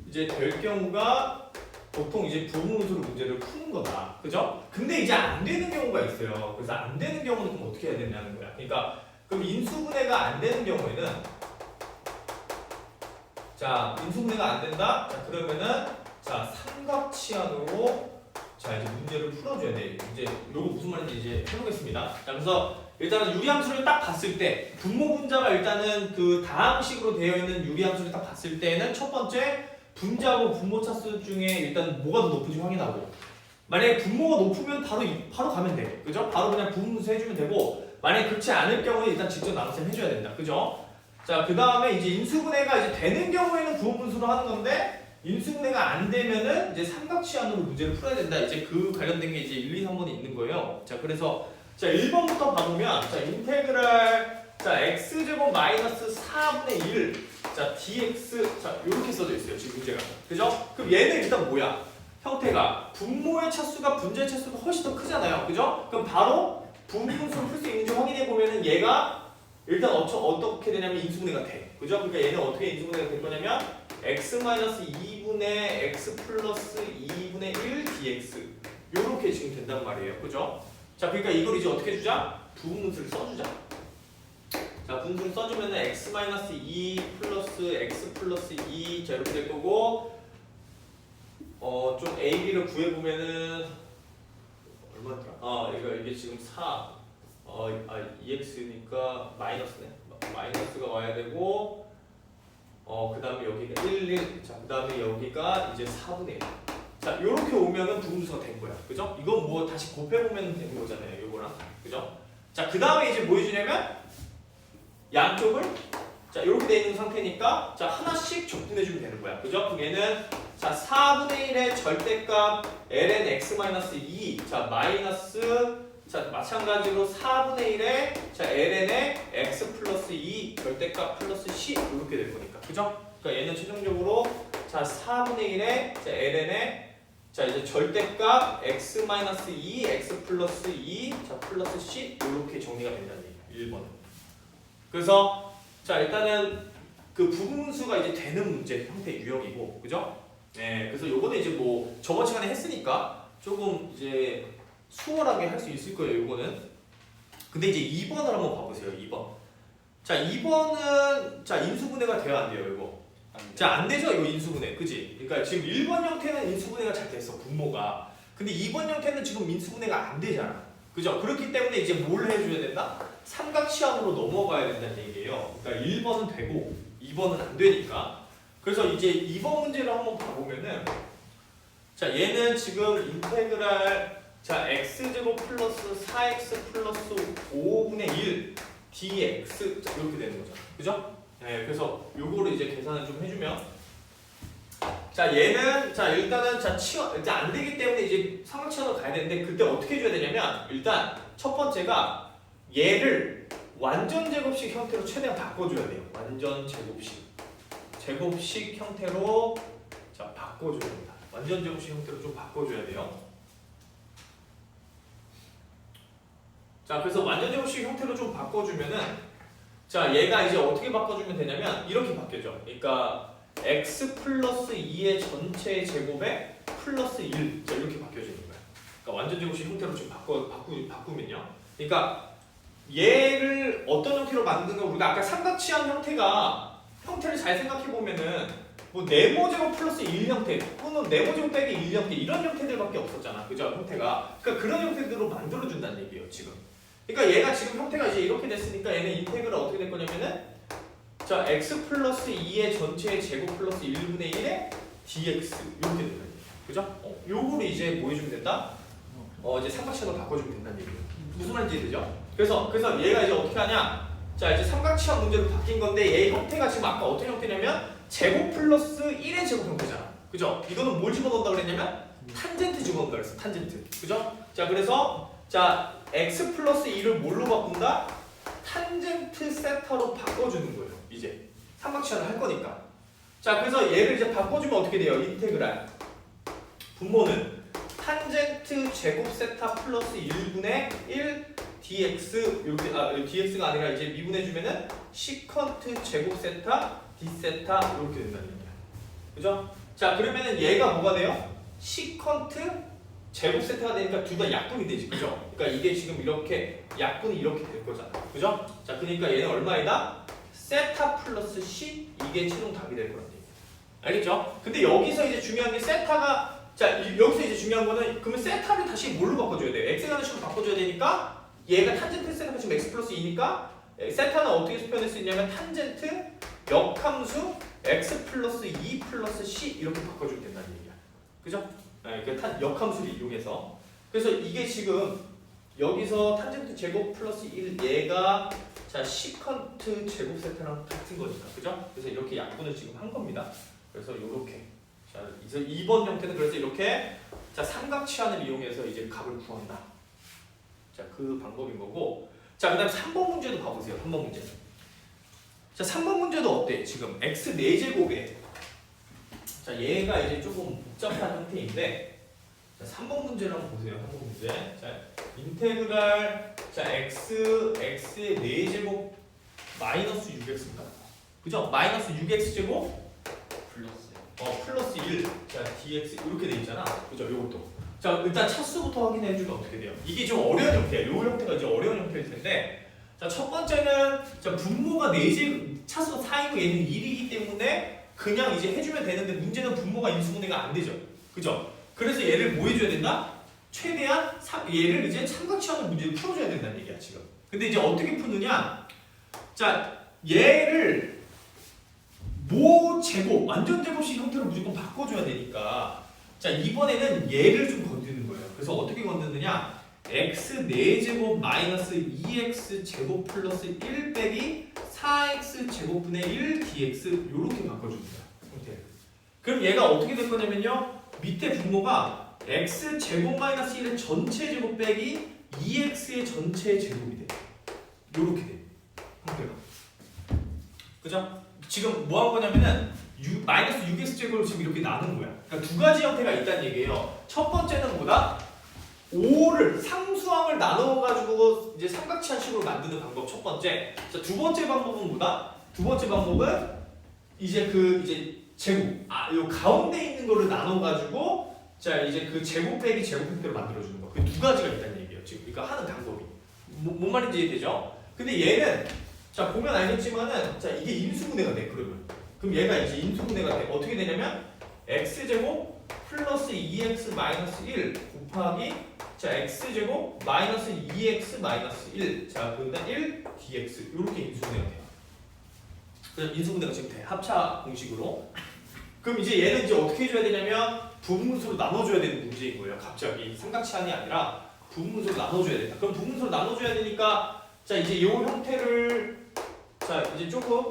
이제 될 경우가 보통 이제 부분분수로 문제를 푸는 거다. 그죠? 근데 이제 안 되는 경우가 있어요. 그래서 안 되는 경우는 그럼 어떻게 해야 되냐는 거야. 그러니까 그럼 인수분해가 안 되는 경우에는 자, 인수분해가 안 된다? 자, 그러면은 자, 삼각치안으로 자 이제 문제를 풀어줘야 돼. 이제 요거 무슨 말인지 이제 해보겠습니다. 자 그래서 일단은 유리함수를 딱 봤을 때 분모 분자가 일단은 그 다항식으로 되어 있는 유리함수를 딱 봤을 때는 첫 번째 분자하고 분모 차수 중에 일단 뭐가 더 높은지 확인하고 만약에 분모가 높으면 바로 가면 돼. 그죠? 바로 그냥 부분분수 해주면 되고 만약에 그렇지 않을 경우에 일단 직접 나눗셈 해줘야 된다. 그죠? 자 그 다음에 이제 인수분해가 이제 되는 경우에는 부분분수로 하는 건데 인수분해가 안 되면은 이제 삼각치안으로 문제를 풀어야 된다. 이제 그 관련된 게 이제 1, 2, 3번에 있는 거예요. 자, 그래서 자 1번부터 봐보면 자 인테그랄 자 x제곱 마이너스 4분의 1 자 dx 자 이렇게 써져 있어요. 지금 문제가. 그죠? 그럼 얘는 일단 뭐야? 형태가 분모의 차수가 분자의 차수가 훨씬 더 크잖아요. 그죠? 그럼 바로 부분분수를 풀 수 있는지 확인해 보면은 얘가 일단 어떻게 되냐면 인수분해가 돼. 그죠? 그러니까 얘는 어떻게 인수분해가 될 거냐면 x-2분의 x 플러스 2분의 1 dx 요렇게 지금 된단 말이에요. 그죠? 자 그러니까 이걸 이제 어떻게 해주자? 부분분수를 써주자. 자 분수를 써주면은 x-2 플러스 x 플러스 2 자 이렇게 될 거고 좀 A, B를 구해보면은 얼마더라? 이게 지금 4 EX니까 마이너스네. 마이너스가 와야 되고 그 다음에 여기가 1, 1 자, 그 다음에 여기가 이제 4분의 1 자, 요렇게 오면은 부분수가 된 거야. 그죠? 이건 뭐 다시 곱해보면 되는 거잖아요. 요거랑. 그죠? 자, 그 다음에 이제 뭐 해주냐면 양쪽을 자, 이렇게 돼 있는 상태니까 자, 하나씩 적분해 주면 되는 거야. 그죠? 그럼 얘는 자, 4분의 1의 절대값 ln x-2 자, 마이너스 자, 마찬가지로 4분의 1의 자, ln의 x 플러스 2 절대값 플러스 c 이렇게 될 거니까. 그죠? 그러니까 얘는 최종적으로 자, 4분의 1의 자, ln의 자, 이제 절대값 x-2 x 플러스 2 자, 플러스 c 이렇게 정리가 된다는 얘기야. 1번. 그래서 자, 일단은 그 부분수가 이제 되는 문제 형태 유형이고, 그죠? 네, 그래서 요거는 이제 뭐 저번 시간에 했으니까 조금 이제 수월하게 할 수 있을 거예요, 요거는. 근데 이제 2번을 한번 봐보세요, 2번. 자, 2번은 자, 인수분해가 돼야 안 돼요, 이거. 자, 안 되죠, 이거 인수분해, 그지? 그러니까 지금 1번 형태는 인수분해가 잘 됐어, 분모가. 근데 2번 형태는 지금 인수분해가 안 되잖아, 그죠? 그렇기 때문에 이제 뭘 해줘야 된다? 삼각시안으로 넘어가야 된다는 얘기예요. 그러니까 1번은 되고 2번은 안 되니까. 그래서 이제 2번 문제를 한번 봐보면은 자, 얘는 지금 인테그랄 자, x제곱 플러스 4x 플러스 5분의 1 dx 자, 이렇게 되는 거죠. 그죠? 네, 그래서 요거를 이제 계산을 좀 해주면 자, 얘는 자, 일단은 자, 이제 안 되기 때문에 이제 삼각시안으로 가야 되는데 그때 어떻게 해줘야 되냐면 일단 첫 번째가 얘를 완전 제곱식 형태로 최대한 바꿔줘야 돼요. 완전 제곱식 형태로 자, 바꿔줘야 됩니다. 완전 제곱식 형태로 좀 바꿔줘야 돼요. 자, 그래서 완전 제곱식 형태로 좀 바꿔주면은 자, 얘가 이제 어떻게 바꿔주면 되냐면 이렇게 바뀌죠. 그러니까 x 플러스 2의 전체 제곱에 플러스 1 자, 이렇게 바뀌어지는 거예요. 그러니까 완전 제곱식 형태로 좀 바꾸면요. 그러니까 얘를 어떤 형태로 만드는 우리가 아까 삼각치한 형태를 잘 생각해 보면은 뭐 네모제곱 플러스 1 형태 또는 네모제곱 빼기 1 형태 이런 형태들밖에 없었잖아, 그죠? 형태가 그러니까 그런 형태들로 만들어 준다는 얘기예요 지금. 그러니까 얘가 지금 형태가 이제 이렇게 됐으니까 얘는 인테그랄 어떻게 될 거냐면은 자, x 플러스 2의 전체의 제곱 플러스 1분의 1의 dx 이렇게 된다는 얘기예요, 그죠? 요거를 이제 뭐 해주면 된다? 이제 삼각형으로 바꿔주면 된다는 얘기예요. 무슨 말인지 되죠? 그래서 얘가 이제 어떻게 하냐? 자, 이제 삼각형 문제로 바뀐 건데 얘 형태가 지금 아까 어떤 형태냐면 제곱 플러스 1의 제곱 형태잖아, 그죠? 이거는 뭘 집어넣는다 그랬냐면 탄젠트 집어넣는다 그랬어, 탄젠트, 그죠? 자, 그래서 자, x 플러스 2를 뭘로 바꾼다? 탄젠트 세타로 바꿔주는 거예요. 이제 삼각형을 할 거니까. 자, 그래서 얘를 이제 바꿔주면 어떻게 돼요? 인테그랄 분모는 탄젠트 제곱 세타 플러스 1분의 1 dx 이렇게 dx가 아니라 이제 미분해주면은 시컨트 제곱 세타 d 세타 이렇게 된다는 얘기야. 그죠? 자, 그러면은 얘가 뭐가 돼요? 시컨트 제곱 세타가 되니까 둘 다 약분이 되지, 그죠? 그러니까 이게 지금 이렇게 약분이 이렇게 될 거잖아, 그죠? 자, 그러니까 얘는 얼마이다? 세타 플러스 c 이게 최종 답이 될 거란 얘기야. 알겠죠? 근데 여기서 이제 중요한 게 세타가 자, 여기서 이제 중요한 거는 그러면 세타를 다시 뭘로 바꿔줘야 돼요? x라는 식으로 바꿔줘야 되니까 얘가 탄젠트 세타가 지금 x 플러스 2니까 세타는 어떻게 표현할 수 있냐면 탄젠트 역함수 x 플러스 2 플러스 c 이렇게 바꿔주면 된다는 얘기야. 그죠? 네, 그 역함수를 이용해서 그래서 이게 지금 여기서 탄젠트 제곱 플러스 1 얘가 자 시컨트 제곱 세타랑 같은 거니까, 그죠? 그래서 이렇게 약분을 지금 한 겁니다. 그래서 이렇게 자, 이제 2번 형태는 그래서 이렇게 자 삼각치안을 이용해서 이제 값을 구한다. 자, 그 방법인 거고. 자, 그다음 3번 문제도 봐보세요. 3번 문제. 자, 3번 문제도 어때? 지금 x 4제곱에 자, 얘가 이제 조금 복잡한 형태인데 자, 3번 문제를 한번 보세요. 3번 문제. 자, 인테그랄 자, x의 4제곱 마이너스 6x인가? 그죠? 마이너스 6x제곱 플러스 1 자, dx 이렇게 돼 있잖아. 그죠? 요것도. 자, 일단 차수부터 확인해 주면 어떻게 돼요? 이게 좀 어려운 형태예요. 요 형태가 이제 어려운 형태일 텐데 자, 첫 번째는 자, 분모가 4제 차수가 4이고 얘는 1이기 때문에 그냥 이제 해주면 되는데 문제는 분모가 인수분해가 안 되죠. 그죠? 그래서 얘를 뭐 해줘야 된다? 최대한 얘를 이제 삼각형의 문제를 풀어줘야 된다는 얘기야 지금. 근데 이제 어떻게 푸느냐? 자, 얘를 모 제곱, 완전 제곱식 형태로 무조건 바꿔줘야 되니까 자 이번에는 얘를 좀 건드는 거예요. 그래서 어떻게 건드느냐? x 4제곱 마이너스 2x 제곱 플러스 1 빼기 4x 제곱분의 1 dx 이렇게 바꿔주는 거야. 형태. 그럼 얘가 어떻게 될 거냐면요. 밑에 분모가 x 제곱 마이너스 1의 전체 제곱 빼기 2x의 전체 제곱이 돼. 이렇게 돼. 형태가. 그죠? 지금 뭐 한 거냐면은 마이너스 6x 제곱을 지금 이렇게 나눈 거야. 그러니까 두 가지 형태가 있다는 얘기예요. 첫 번째는 뭐다? 5를 상수항을 나눠가지고 이제 삼각형식으로 만드는 방법 첫 번째. 자, 두 번째 방법은 뭐다? 두 번째 방법은 이제 이제 제곱. 요 가운데 있는 거를 나눠가지고 자 이제 그 제곱 빼기 제곱 형태로 만들어주는 거. 그 두 가지가 있다는 얘기예요. 지금 그러니까 하는 방법이. 뭔 말인지 이해되죠? 근데 얘는 자 보면 알겠지만은 자 이게 인수분해가 돼 그러면. 그럼 얘가 이제 인수분해가 돼. 어떻게 되냐면 x제곱 플러스 2x 마이너스 1 곱하기 자 x제곱 마이너스 2x 마이너스 1 자 그다음 1 dx 이렇게 인수분해가 돼요. 그래서 인수분해가 지금 돼. 합차 공식으로. 그럼 이제 얘는 이제 어떻게 해줘야 되냐면 부분분수로 나눠줘야 되는 문제인 거예요. 갑자기 삼각형이 아니라 부분분수로 나눠줘야 된다. 그럼 부분분수로 나눠줘야 되니까 자 이제 이 형태를 자 이제 조금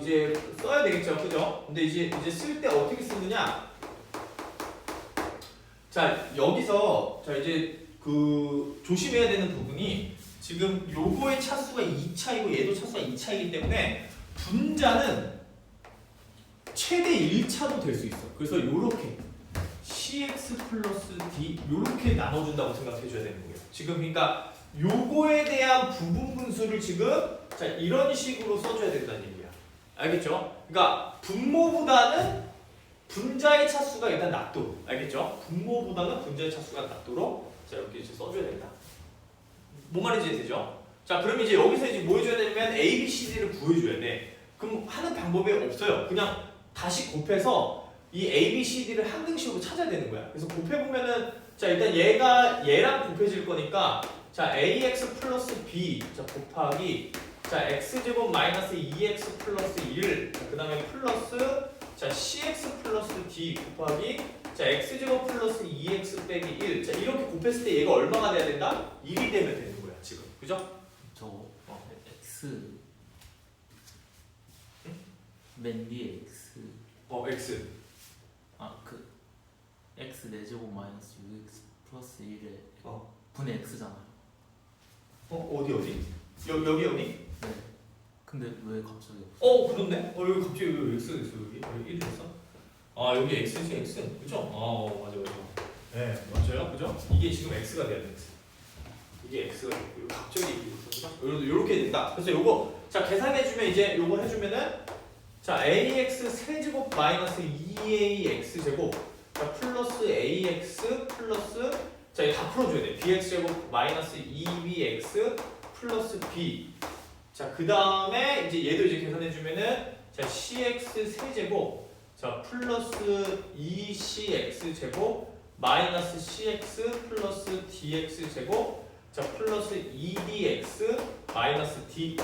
이제 써야 되겠죠, 그죠? 근데 이제 쓸 때 어떻게 쓰느냐? 자 여기서 자 이제 그 조심해야 되는 부분이 지금 요거의 차수가 2차이고 얘도 차수가 2차이기 때문에 분자는 최대 1차도 될 수 있어. 그래서 요렇게 cx 플러스 d 요렇게 나눠준다고 생각해 줘야 되는 거예요. 지금 그러니까 요거에 대한 부분 분수를 지금 자 이런 식으로 써줘야 된다는 얘기야. 알겠죠? 그러니까 분모보다는 분자의 차수가 일단 낮도록 알겠죠? 분모보다는 분자의 차수가 낮도록 자 이렇게 이제 써줘야 된다. 뭔 말인지 되죠? 자 그럼 이제 여기서 이제 뭐 해줘야 되냐면 A, B, C, D를 구해줘야 돼. 그럼 하는 방법이 없어요. 그냥 다시 곱해서 이 A, B, C, D를 한 등식으로 찾아야 되는 거야. 그래서 곱해보면은 자 일단 얘랑 곱해질 거니까 자 ax 플러스 b 자 곱하기 자 x제곱 마이너스 2x 플러스 1 그 다음에 플러스 자 cx 플러스 d 곱하기 자 x제곱 플러스 2x 빼기 1 자 이렇게 곱했을 때 얘가 얼마가 돼야 된다? 1이 되면 되는 거야 지금 그죠? 저 x 맨 위에 x x 그 x 4제곱 마이너스 6x 플러스 1에 어. 분의 x잖아요. 어디? 여기? 네. 근데 왜 갑자기 없어? 그렇네? 여기 갑자기 왜 x 됐어 여기 1이 됐어? 아 여기 x지 x 그죠? 맞아 네 맞아요 그죠? 이게 지금 x가 돼야 돼 x 이게 x가 되고 갑자기 이렇게 그죠? 요렇게 된다. 그래서 요거 자 계산해주면 이제 요거 해주면은 자 ax 세제곱 마이너스 2ax 제곱 자 플러스 ax 플러스 자 이거 다 풀어줘야 돼. bx 제곱 마이너스 2bx 플러스 b 자 그 다음에 이제 얘도 이제 계산해주면은 자 cx 세제곱 자 플러스 2cx 제곱 마이너스 cx 플러스 dx 제곱 자 플러스 2dx 마이너스 d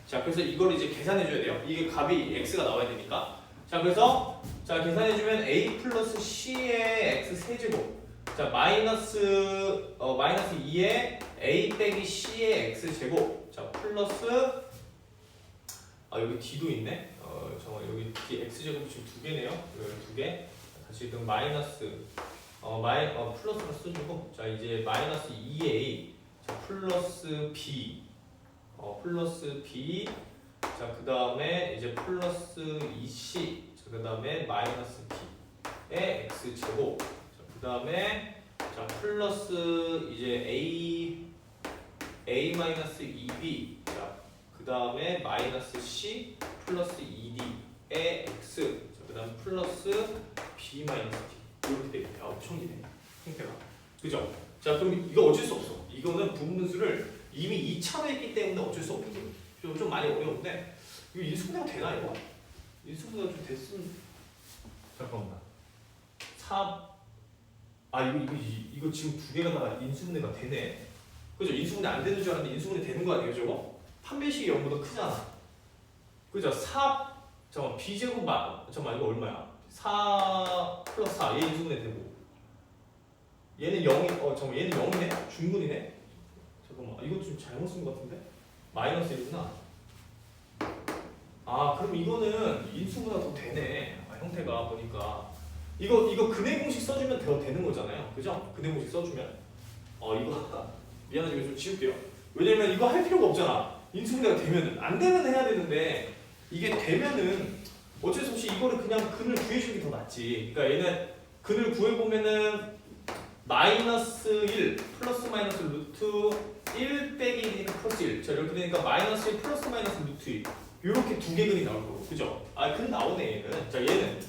자 그래서 이걸 이제 계산해줘야 돼요. 이게 값이 x가 나와야 되니까 자 그래서 자 계산해주면 a 플러스 c의 x 세제곱 자 마이너스 2에 a 빼기 c의 x 제곱 자 플러스 여기 d도 있네. 잠깐 여기 d x 제곱이 지금 두 개네요. 두 개. 다시 그럼 마이너스 플러스로 써주고 자 이제 마이너스 2a 자 플러스 b 플러스 b 자 그 다음에 이제 플러스 2c 자 그 다음에 마이너스 b의 x 제곱 그 다음에 자 플러스 이제 a 마이너스 2b 자 그 다음에 마이너스 c 플러스 2d의 x 자 그 다음 플러스 b 마이너스 d 이렇게 되겠네. 엄청 기네 형태가 그죠? 자 그럼 이거 어쩔 수 없어. 이거는 부분분수를 이미 2차로 했기 때문에 어쩔 수 없거든. 좀 많이 어려운데 이거 인수분해가 되나 이거? 인수분해가 좀 됐으면 잠깐만. 이거 지금 두 개가 다 인수분해가 되네. 그죠? 인수분해 안 되는 줄 알았는데 인수분해 되는 거 아니에요, 저거? 판매식이 0보다 크잖아. 그죠? 4 잠깐만 b제곱 잠깐만 이거 얼마야? 4 플러스 4 얘 인수분해 되고 얘는 0이 잠깐만 얘는 0이네? 중근이네? 잠깐만 이거 좀 잘못 쓴 것 같은데? 마이너스 1이구나. 그럼 이거는 인수분해가 더 되네. 형태가 보니까 이거 근해 공식 써주면 더 되는 거잖아요. 그죠? 근해 공식 써주면 이거 미안하지만 좀 지울게요. 왜냐면 이거 할 필요가 없잖아. 인수분해가 되면은 안 되면 해야 되는데 이게 되면은 어쩔 수 없이 이거를 그냥 근을 구해주는 게 더 낫지. 그러니까 얘는 근을 구해보면은 마이너스 1 플러스 마이너스 루트 1 빼기 1이니까 플러스 1. 자 이렇게 되니까 마이너스 1 플러스 마이너스 루트 2. 이렇게 두 개 근이 나올 거고, 그죠? 근 나오네 얘는. 자 얘는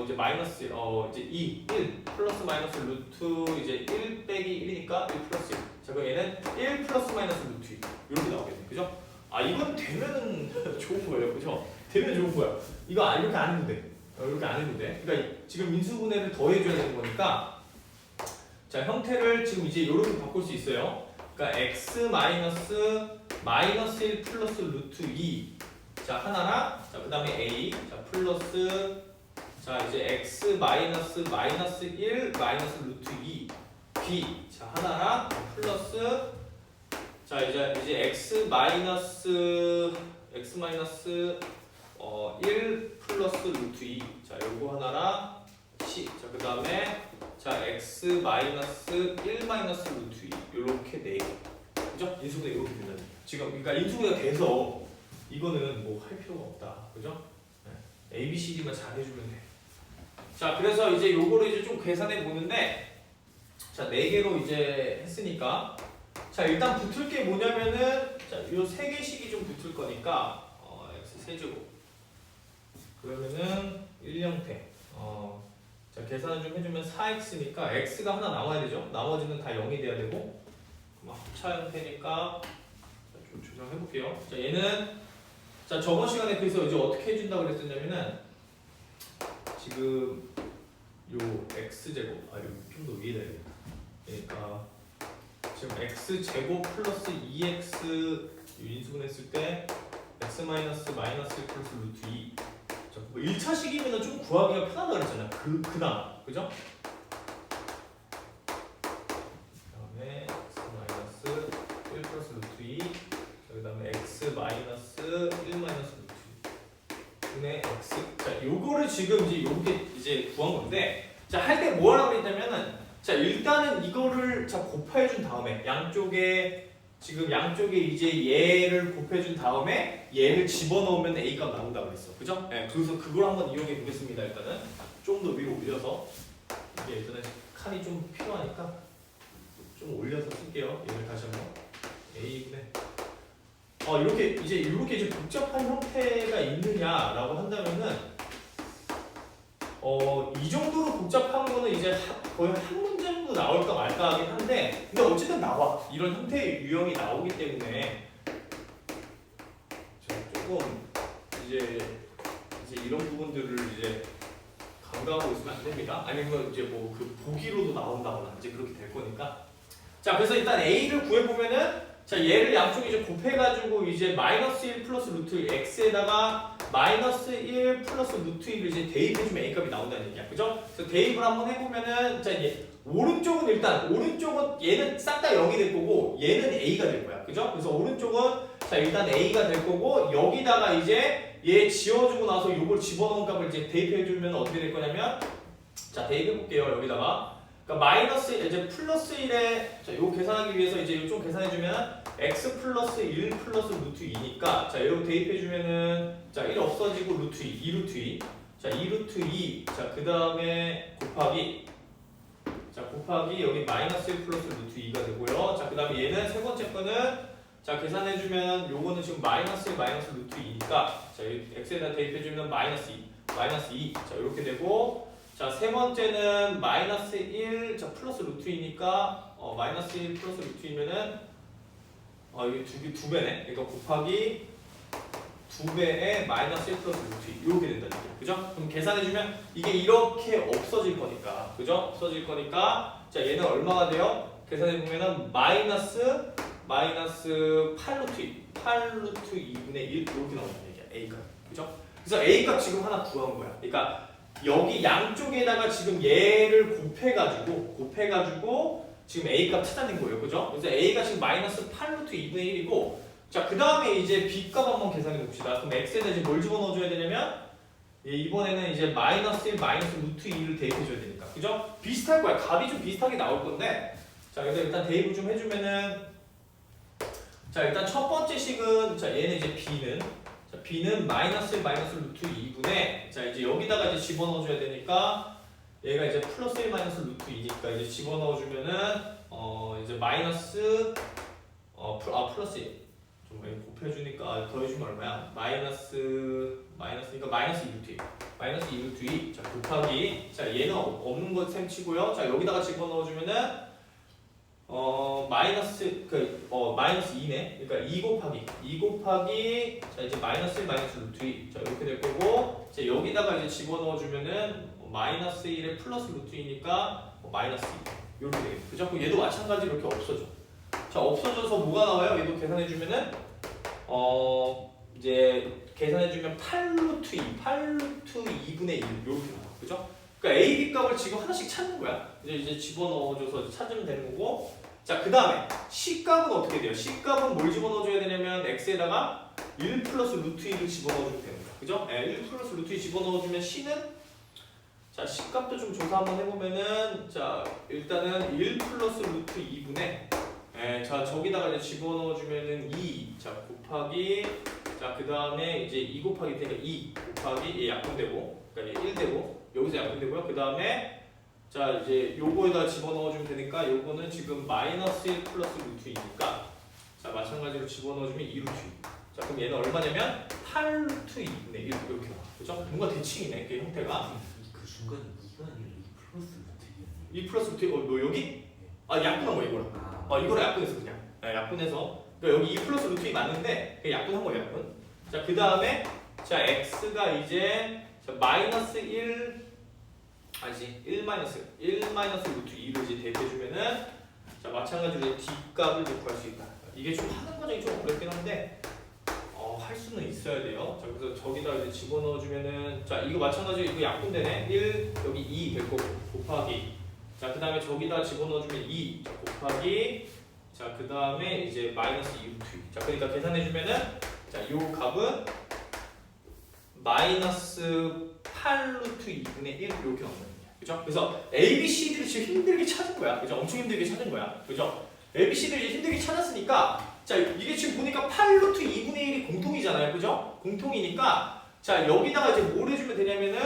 이제 마이너스 이제 2, 1 플러스 마이너스 루트 이제 1 빼기 1이니까 1 플러스 1. 자 그럼 얘는 1 플러스 마이너스 루트 2 이렇게 나오겠네, 그죠? 이건 되면은 좋은 거예요, 그죠? 되면 좋은 거야. 이거 이렇게 안 해도 돼. 이렇게 안 해도 돼. 그러니까 지금 인수분해를 더 해줘야 되는 거니까. 자 형태를 지금 이제 이렇게 바꿀 수 있어요. 그러니까 x 마이너스 1 플러스 루트 2. 자 하나랑 그 다음에 a 자 플러스 자 이제 x 마이너스 1 마이너스 루트 2 b 자 하나랑 플러스 자 이제 x 마이너스 1 플러스 루트 2 자 요거 하나랑 c 자 그 다음에 자 x 마이너스 1 마이너스 루트 2 요렇게 네 개. 그죠? 인수분해 이렇게 된다. 지금 그러니까 인수분해가 돼서 이거는 뭐 할 필요가 없다. 그죠? 네. A, B, C, D만 잘 해주면 돼. 자, 그래서 이제 요거를 이제 좀 계산해 보는데, 자, 4개로 이제 했으니까, 자, 일단 붙을 게 뭐냐면은, 자, 요 3개씩이 좀 붙을 거니까, x 세제곱. 그러면은 1형태. 자, 계산을 좀 해주면 4x니까 x가 하나 나와야 되죠? 나머지는 다 0이 돼야 되고, 그럼 합차 형태니까 좀 조정해 볼게요. 자, 얘는 자 저번 시간에 그래서 이제 어떻게 해준다고 그랬었냐면은 지금 요 x 제곱 이거 좀 더 위에다 해야겠다. 그러니까 지금 x 제곱 플러스 2x 인수분했을 때 x 마이너스 1 플러스 루트 2. 자, 뭐 1차식이면은 좀 구하기가 편하다 그랬잖아. 그나마 그죠? 그다음에 x 마이너스 1 플러스 루트 2. 그 다음에 x 마이너스 1 마이너스 루트 분의 x. 자, 요거를 지금 이제 요게 이제 구한 건데, 자, 할 때 뭐 하라고 했냐면은, 자, 일단은 이거를 자 곱해준 다음에 양쪽에 지금 양쪽에 이제 얘를 곱해준 다음에 얘를 집어넣으면 a 값 나온다 그랬어, 그죠? 네, 그래서 그걸 한번 이용해 보겠습니다. 일단은 좀 더 위로 올려서 이게 일단은 칸이 좀 필요하니까 좀 올려서 쓸게요. 얘를 다시 한번 a분의 이렇게 복잡한 형태가 있느냐라고 한다면은 이 정도로 복잡한 거는 이제 거의 한 문제 정도 나올까 말까 하긴 한데, 근데 어쨌든 나와. 이런 형태의 유형이 나오기 때문에 조금 이제 이런 부분들을 이제 간과하고 있으면 안 됩니다. 아니면 이제 뭐 그 보기로도 나온다거나 이제 그렇게 될 거니까. 자, 그래서 일단 a를 구해 보면은. 자, 얘를 양쪽에 이제 곱해가지고 이제 마이너스 1 플러스 루트 x에다가 마이너스 1 플러스 루트 2를 이제 대입해주면 a 값이 나온다는 얘기야, 그죠? 그래서 대입을 한번 해보면은 자, 오른쪽은 얘는 싹 다 0이 될 거고 얘는 a가 될 거야, 그죠? 그래서 오른쪽은 자 일단 a가 될 거고 여기다가 이제 얘 지워주고 나서 요걸 집어넣은 값을 이제 대입해주면 어떻게 될 거냐면 자 대입해볼게요. 여기다가 그러니까 마이너스 이제 플러스 1에 자, 요거 계산하기 위해서 이제 좀 계산해주면 x 플러스 1 플러스 루트 2니까 자 이렇게 대입해주면은 자 1 없어지고 루트 2 루트 2 자 2 루트 2 자 그 다음에 곱하기 여기 마이너스 1 플러스 루트 2가 되고요. 자 그 다음에 얘는 세 번째 거는 자 계산해주면 요거는 지금 마이너스 1 마이너스 루트 2니까 자 x에다 대입해주면 마이너스 2 자 이렇게 되고 자, 세 번째는 마이너스 1, 자, 플러스 루트 2니까, 마이너스 1 플러스 루트 2면은, 이게 두 배네. 그러니까 곱하기, 2배의 마이너스 1 플러스 루트 2 이렇게 된다는 거죠. 그죠? 그럼 계산해주면 이게 이렇게 없어질 거니까. 그죠? 없어질 거니까 자 얘는 얼마가 돼요? 계산해보면은 마이너스 8 루트 2 2분의 1 이렇게 나온다는 얘기야. A값. 그죠? 그래서 A값 지금 하나 구한 거야. 그러니까 여기 양쪽에다가 지금 얘를 곱해가지고 지금 A값 찾아낸 거예요. 그죠? 그래서 A가 지금 마이너스 8 루트 2분의 1이고 자, 그 다음에 이제 B값 한번 계산해 봅시다. 그럼 X에다 이제 뭘 집어넣어줘야 되냐면 이번에는 이제 마이너스 1, 마이너스 루트 2를 대입해줘야 되니까. 그죠? 비슷할 거야. 값이 좀 비슷하게 나올 건데 자, 그래서 일단 대입을 좀 해주면은 자, 일단 첫 번째 식은 자, 얘는 이제 B는 마이너스 1, 마이너스 루트 2분의 자, 이제 여기다가 이제 집어넣어줘야 되니까 얘가 이제 플러스 1, 마이너스 루트 2니까 이제 집어넣어주면은 이제 마이너스 플러스 1 좀 곱해주니까 더해주면 얼마야? 마이너스니까 마이너스 2 루트 2 마이너스 2 루트 2 자, 곱하기 자, 얘는 없는 것 셈 치고요. 자, 여기다가 집어넣어주면은 마이너스 2네. 그러니까 2 곱하기 자, 이제 마이너스 1 마이너스 루트 2 자, 이렇게 될 거고 자, 여기다가 이제 집어넣어주면은 마이너스 1에 플러스 루트 2니까 마이너스 2 이렇게 되겠죠. 그죠? 그럼 얘도 마찬가지로 이렇게 없어져. 자, 없어져서 뭐가 나와요? 얘도 계산해주면은 이제 계산해주면 8 루트 2분의 1 이렇게 나와. 그죠? 그러니까 A, B 값을 지금 하나씩 찾는 거야. 이제 집어넣어줘서 찾으면 되는 거고 자, 그 다음에 C 값은 어떻게 돼요? C 값은 뭘 집어넣어줘야 되냐면 X에다가 1 플러스 루트 2를 집어넣어주면 되는 거야. 그죠? 1 플러스 루트 2 집어넣어주면 C는 자, C 값도 좀 조사 한번 해보면은 자, 일단은 1 플러스 루트 2분의 자, 저기다가 이제 집어넣어주면은 2 자, 곱하기 자, 그 다음에 이제 2 곱하기 되니까 2 곱하기 얘 약분되고 그러니까 1 되고 여기서 약분되고요. 그 다음에 자, 이제 요거에다 집어넣어주면 되니까 요거는 지금 마이너스 1 플러스 루트 2니까 자, 마찬가지로 집어넣어주면 2 루트 2 자, 그럼 얘는 얼마냐면 8 루트 2분의 1 이렇게 나와. 그죠? 뭔가 대칭이네 그 형태가 그 중간에 2가 아니라 2 플러스 루트 2 플러스 루트 2 너 여기? 아, 약분한 거야 이거랑 이거를 약분했어 그냥 약분해서 그러니까 여기 2 플러스 루트 2 맞는데 그냥 약분한 거예요 약분 자, 그 다음에 자, X가 이제 자, 마이너스 1 마이너스 루트 2를 이제 대입해주면은 자, 마찬가지로 D 값을 구할 수 있다 이게 좀 하는 과정이 좀 어렵긴 한데 할 수는 있어야 돼요 자, 그래서 저기다 이제 집어넣어주면은 자, 이거 마찬가지로 이거 약분되네 1 여기 2 될 거고 곱하기 자, 그 다음에 저기다 집어넣어주면 2 자, 곱하기 자, 그 다음에 이제 마이너스 2 루트 2 자, 그러니까 계산해주면은 자, 요 값은 마이너스 8 루트 2분의 1 이렇게 나오는 거야. 그죠? 그래서 A, B, C, D를 지금 힘들게 찾은 거야. 그죠? 엄청 힘들게 찾은 거야. 그죠? A, B, C, D를 힘들게 찾았으니까 자, 이게 지금 보니까 8 루트 2분의 1이 공통이잖아요. 그죠? 공통이니까 자, 여기다가 이제 뭘 해주면 되냐면은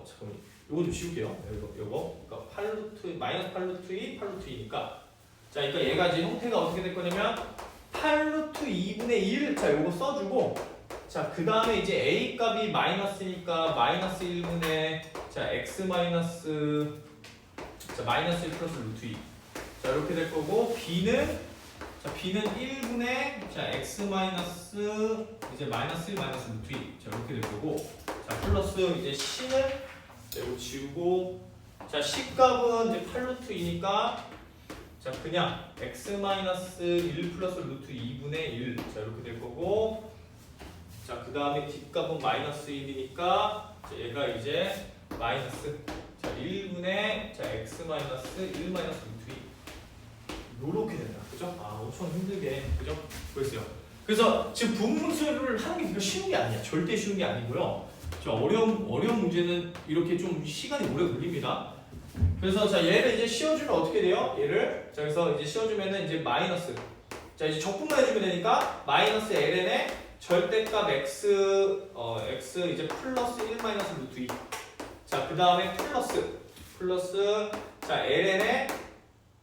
잠깐만 요거 좀 지울게요. 요거 그러니까 8 루트 마이너스 8 루트 2 8 루트 2니까 자, 그러니까 얘가 이제 형태가 어떻게 될 거냐면 8 루트 2분의 1 자, 요거 써주고 자, 그 다음에 이제 A 값이 마이너스니까 마이너스 1분의 자, X 마이너스 자, 마이너스 1 플러스 루트 2 자, 이렇게 될 거고 B는 1분의 자, X 마이너스 이제 마이너스 1 마이너스 루트 2 자, 이렇게 될 거고 자, 플러스 이제 C는 자, 이거 지우고 자, C 값은 이제 8 루트 2니까 자, 그냥 x 마이너스 1 플러스 루트 2분의 1 자, 이렇게 될 거고 자, 그 다음에 뒷값은 마이너스 1이니까 자, 얘가 이제 마이너스 자, 1분의 자, x 마이너스 1 마이너스 루트 2 요렇게 된다. 그죠? 엄청 힘들게 그죠? 보였어요. 그래서 지금 분분수를 하는 게 그렇게 쉬운 게 아니야. 절대 쉬운 게 아니고요. 어려운 문제는 이렇게 좀 시간이 오래 걸립니다. 그래서 자, 얘를 이제 씌워주면 어떻게 돼요? 얘를 자, 그래서 이제 씌워주면은 이제 마이너스 자, 이제 적분만 해주면 되니까 마이너스 ln의 절대값 x 이제 플러스 1 마이너스 루트 2 자, 그 다음에 플러스 자, ln의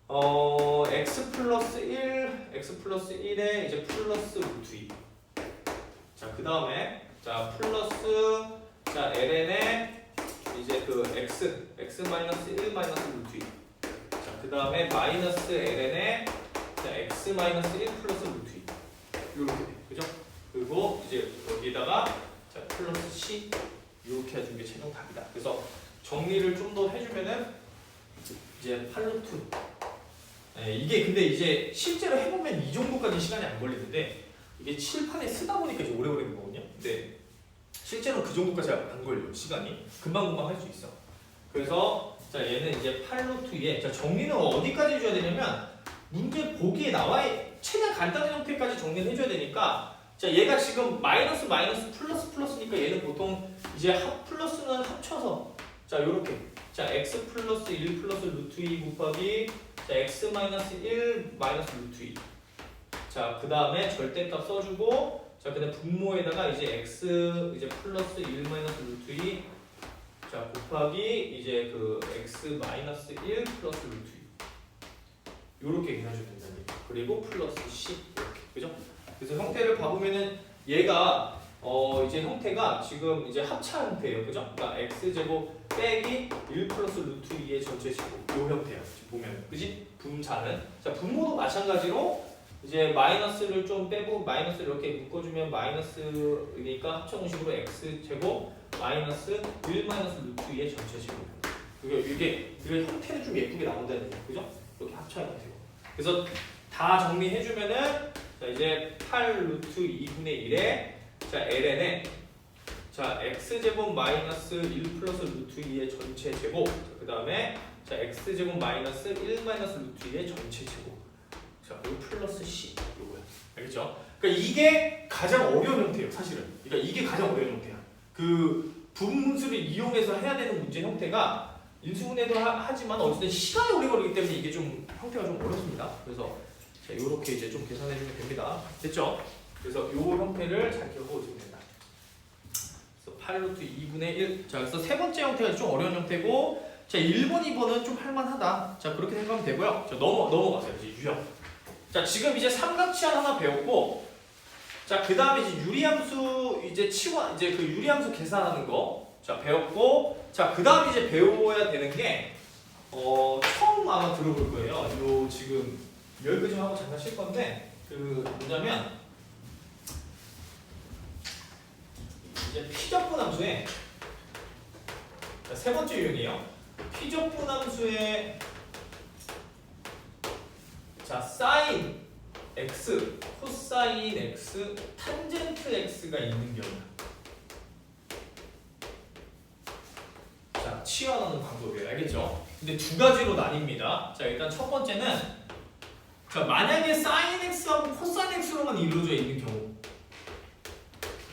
x 플러스 1에 이제 플러스 루트 2 자, 그 다음에 자, 플러스 자, ln의 이제 그 x 마이너스 1 마이너스 루트 2 자, 그 다음에 마이너스 ln의 자, x 마이너스 1 플러스 루트 2 이렇게 돼. 그죠? 그리고 이제 여기다가 자, 플러스 C 이렇게 해주는 게 최종 답이다. 그래서 정리를 좀 더 해주면은 이제 8루트 이게 근데 이제 실제로 해보면 이 정도까지 시간이 안 걸리는데 이게 칠판에 쓰다 보니까 이제 오래 걸리는 거거든요. 근데 실제로 그 정도까지 안 걸려요. 시간이 금방금방 할 수 있어. 그래서 자 얘는 이제 8루트 2에 자 정리는 어디까지 해줘야 되냐면 문제 보기에 나와 최대한 간단한 형태까지 정리를 해줘야 되니까 자 얘가 지금 마이너스 마이너스 플러스 플러스니까 얘는 보통 이제 플러스는 합쳐서 자 요렇게 자 x 플러스 1 플러스 루트 2 곱하기 자 x 마이너스 1 마이너스 루트 2 자 그 다음에 절대값 써주고 자 그다음 분모에다가 이제 x 이제 플러스 1 마이너스 루트 2 자 곱하기 이제 그 x 마이너스 1 플러스 루트 2 요렇게 계산해주면 된다는 얘기. 그리고 플러스 c 이렇게 그죠? 그래서 형태를 봐보면은 얘가 이제 형태가 지금 이제 합차 형태예요, 그죠? 그러니까 x 제곱 빼기 1 플러스 루트 2의 전체 제곱 요 형태야. 지금 보면 그지? 분자는 자 분모도 마찬가지로 이제 마이너스를 좀 빼고 마이너스를 이렇게 묶어주면 마이너스니까 합쳐공식으로 x 제곱 마이너스 1 마이너스 루트 2의 전체 제곱. 이게 형태는 좀 예쁘게 나온다는 얘기죠, 그죠? 이렇게 합차 형태고. 그래서 다 정리해주면은 자 이제 8 루트 2분의 1에 자 ln에 자 x 제곱 마이너스 1 플러스 루트 2의 전체 제곱 그 다음에 자 x 제곱 마이너스 1 마이너스 루트 2의 전체 제곱 자 그리고 플러스 c 요거야. 알겠죠? 그러니까 이게 가장 어려운 형태예요, 사실은. 그러니까 이게 가장 어려운 형태야. 그 부분수를 이용해서 해야 되는 문제 형태가 인수분해도 하지만 어쨌든 시간이 오래 걸리기 때문에 이게 좀 형태가 좀 어렵습니다. 그래서 자, 요렇게 이제 좀 계산해주면 됩니다. 됐죠? 그래서 요 형태를 잘 기억해오시면 된다. 그래서 8루트 2분의 1. 자, 그래서 세 번째 형태가 좀 어려운 형태고, 자, 1번, 2번은 좀 할만하다. 자, 그렇게 생각하면 되고요. 자, 넘어가세요. 이제 유형. 자, 지금 이제 삼각치환 하나 배웠고, 자, 그 다음에 이제 유리함수 이제 이제 그 유리함수 계산하는 거, 자, 배웠고, 자, 그 다음에 이제 배워야 되는 게, 처음 아마 들어볼 거예요. 요 지금 열그 좀 하고 잠깐 쉴 건데, 그 뭐냐면, 이제 피접분함수에 세 번째 유형이에요. 피접분함수에 자 사인 x, 코사인 x, 탄젠트 x가 있는 경우. 자 치환하는 방법이에요. 알겠죠? 근데 두 가지로 나뉩니다. 자 일단 첫 번째는 자 만약에 사인 x하고 코사인 x로만 이루어져 있는 경우.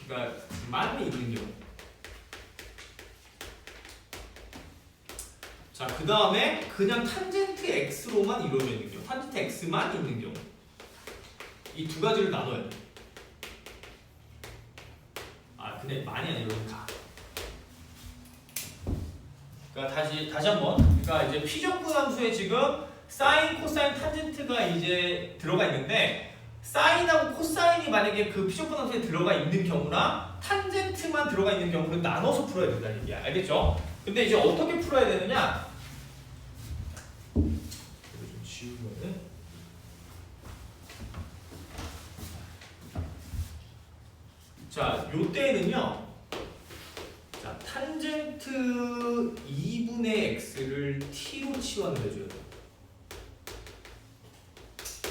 그러니까 만 있는 경우. 자, 그 다음에 그냥 탄젠트 x로만 이루어져 있는 경우. 탄젠트 x만 있는 경우. 이 두 가지를 나눠야 돼. 아, 근데 많이 아니라 다. 그러니까 다시 한번. 그러니까 이제 피접분함수에 지금 사인, 코사인, 탄젠트가 이제 들어가 있는데 사인하고 코사인이 만약에 그 피접분함수에 들어가 있는 경우나 탄젠트만 들어가 있는 경우는 나눠서 풀어야 된다는 얘기야. 알겠죠? 근데 이제 어떻게 풀어야 되느냐? 이거 좀 지우면은 자, 요때는요. 자, 탄젠트 2분의 x를 t로 치환을 해줘야 돼요.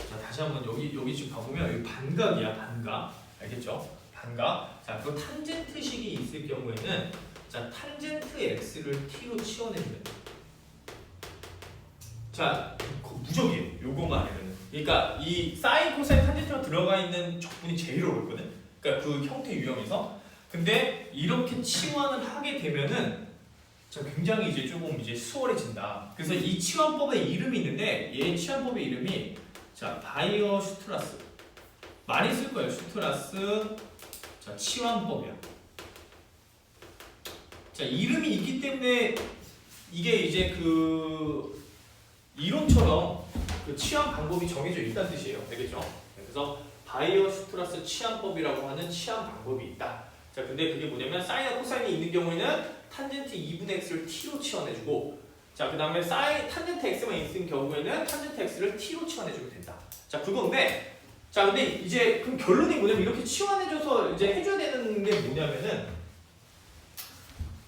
자, 다시 한번 여기 지금 봐보면 여기 반각이야, 반각. 알겠죠? 반각. 자, 그 탄젠트식이 있을 경우에는 자, 탄젠트 x를 t로 치환해주면 돼요. 자, 무적이에요. 요거만 하면은. 그러니까 이 사인, 코사인, 탄젠트가 들어가 있는 적분이 제일 어렵거든. 그러니까 그 형태 유형에서. 근데 이렇게 치환을 하게 되면은 자, 굉장히 이제 조금 이제 수월해진다. 그래서 이 치환법의 이름이 있는데 얘 치환법의 이름이 자, 바이어 슈트라스. 많이 쓸 거예요. 슈트라스. 자, 치환법이야. 자, 이름이 있기 때문에 이게 이제 그 이론처럼 그 치환 방법이 정해져 있다는 뜻이에요. 알겠죠? 그래서 바이어 슈트라스 치환법이라고 하는 치환 방법이 있다. 자, 근데 그게 뭐냐면 사인과 코사인이 있는 경우에는 탄젠트 2분의 x를 t로 치환해주고 자, 그 다음에 사인 탄젠트 x만 있는 경우에는 탄젠트 x를 t로 치환해주면 된다. 자, 그건데 자, 근데 이제 그럼 결론이 뭐냐면 이렇게 치환해줘서 이제 해줘야 되는 게 뭐냐면은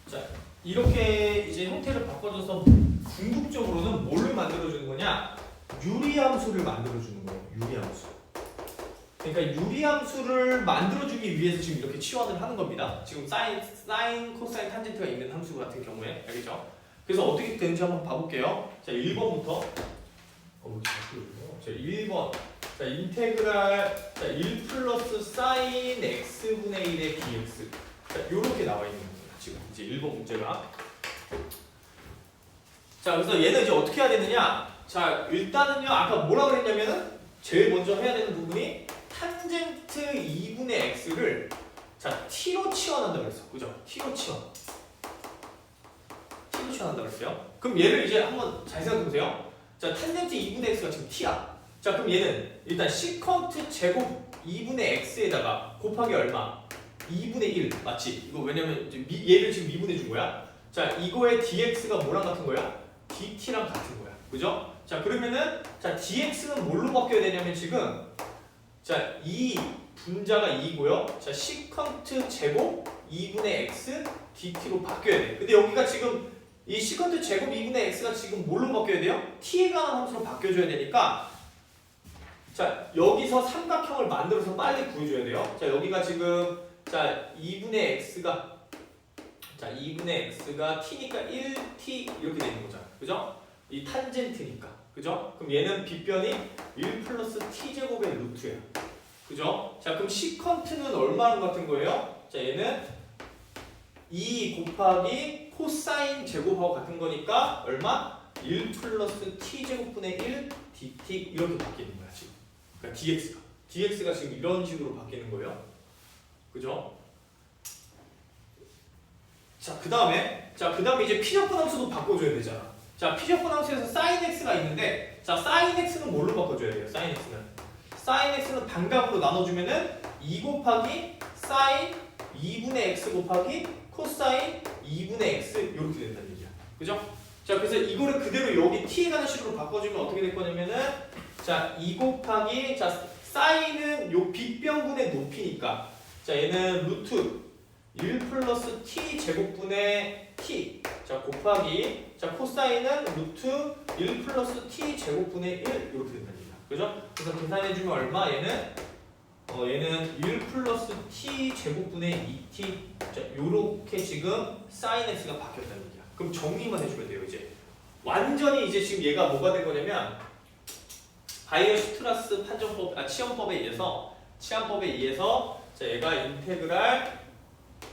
자, 이렇게 이제 형태를 바꿔줘서 궁극적으로는 뭐를 만들어주는 거냐? 유리함수를 만들어주는 거예요. 유리함수. 그러니까 유리함수를 만들어주기 위해서 지금 이렇게 치환을 하는 겁니다. 지금 사인, 코사인, 탄젠트가 있는 함수 같은 경우에 알겠죠? 그래서 어떻게 되는지 한번 봐볼게요. 자, 1번부터 자, 1번 자, 인테그랄 자, 1 플러스 사인 x분의 1의 dx 자, 요렇게 나와 있는 겁니다. 지금 이제 1번 문제가 자, 그래서 얘는 이제 어떻게 해야 되느냐? 자, 일단은요 아까 뭐라 그랬냐면은 제일 먼저 해야 되는 부분이 탄젠트 2분의 x를 자, t로 치환한다 그랬어. 그죠? t로 치환한다 그랬어요. 그럼 얘를 이제 한번 잘 생각해 보세요. 자, 탄젠트 2분의 x가 지금 t야. 자, 그럼 얘는 일단 시컨트 제곱 2분의 x에다가 곱하기 얼마? 2분의 1 맞지? 이거 왜냐면 이제 얘를 지금 미분해 준 거야. 자, 이거의 dx가 뭐랑 같은 거야? dt랑 같은 거야. 그죠? 자, 그러면은 자, dx는 뭘로 바뀌어야 되냐면 지금 자, 이 분자가 2고요. 자, 시컨트 제곱 2분의 x dt로 바뀌어야 돼. 근데 여기가 지금 이 시컨트 제곱 2분의 x가 지금 뭘로 바뀌어야 돼요? t에 관한 함수로 바뀌어줘야 되니까 자, 여기서 삼각형을 만들어서 빨리 구해줘야 돼요. 자, 여기가 지금 자, 2분의 x가 자, 2분의 x가 t니까 1t 이렇게 되는 거잖아. 그죠? 이 탄젠트니까. 그죠? 그럼 얘는 빗변이 1 플러스 t제곱의 루트야. 그죠? 자, 그럼 시컨트는 얼마나 같은 거예요? 자, 얘는 2 곱하기 코사인 제곱하고 같은 거니까 얼마? 1 플러스 t제곱분의 1 dt 이렇게 바뀌는 거야 지금. 그러니까 dx가 지금 이런 식으로 바뀌는 거예요. 그죠? 자, 그 다음에 이제 피적분 함수도 바꿔줘야 되잖아. 자, 피적분 함수에서 sin x가 있는데 자, sin x는 뭘로 바꿔줘야 돼요? sin x는 반값으로 나눠주면은 2 곱하기 sin 2분의 x 곱하기 코사인 2분의 x 이렇게 된다는 얘기야. 그죠? 자, 그래서 이거를 그대로 여기 t에 가는 식으로 바꿔주면 어떻게 될 거냐면은 자, 2 곱하기 자, 사인은 요 빗변분의 높이니까 자, 얘는 루트 1 플러스 t 제곱분의 t 자, 곱하기 자, 코사인은 루트 1 플러스 t 제곱분의 1 이렇게 된다는 얘기야. 그죠? 그래서 계산해주면 얼마? 얘는 1 플러스 t 제곱분의 2t 자, 요렇게 지금 sin x가 바뀌었다는 얘기야. 그럼 정리만 해주면 돼요. 이제 완전히 이제 지금 얘가 뭐가 된 거냐면 바이오-슈트라스 치환법에 의해서 자, 얘가 인테그랄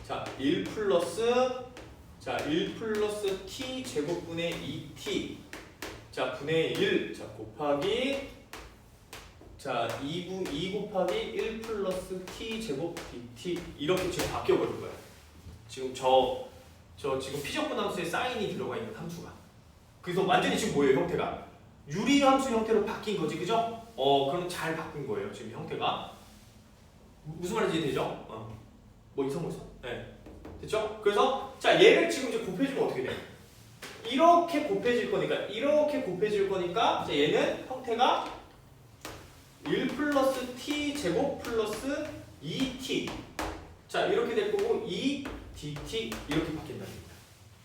자, 1 플러스 t 제곱분의 2t 자, 분의 1 자, 곱하기 자, 2 곱하기 1 플러스 t 제곱 dt 이렇게 지금 바뀌어버린 거야. 지금 저 지금 피적분 함수에 사인이 들어가 있는 함수가. 그래서 완전히 지금 뭐예요, 형태가? 유리함수 형태로 바뀐 거지, 그죠? 그럼 잘 바꾼 거예요, 지금 형태가. 무슨 말인지 이해되죠? 뭐 이상한 거 있어? 네. 됐죠? 그래서 자, 얘를 지금 이제 곱해주면 어떻게 돼? 이렇게 곱해질 거니까 자, 얘는 형태가 1 플러스 t 제곱 플러스 2t 자, 이렇게 될 거고 2dt 이렇게 바뀐다는 겁니다.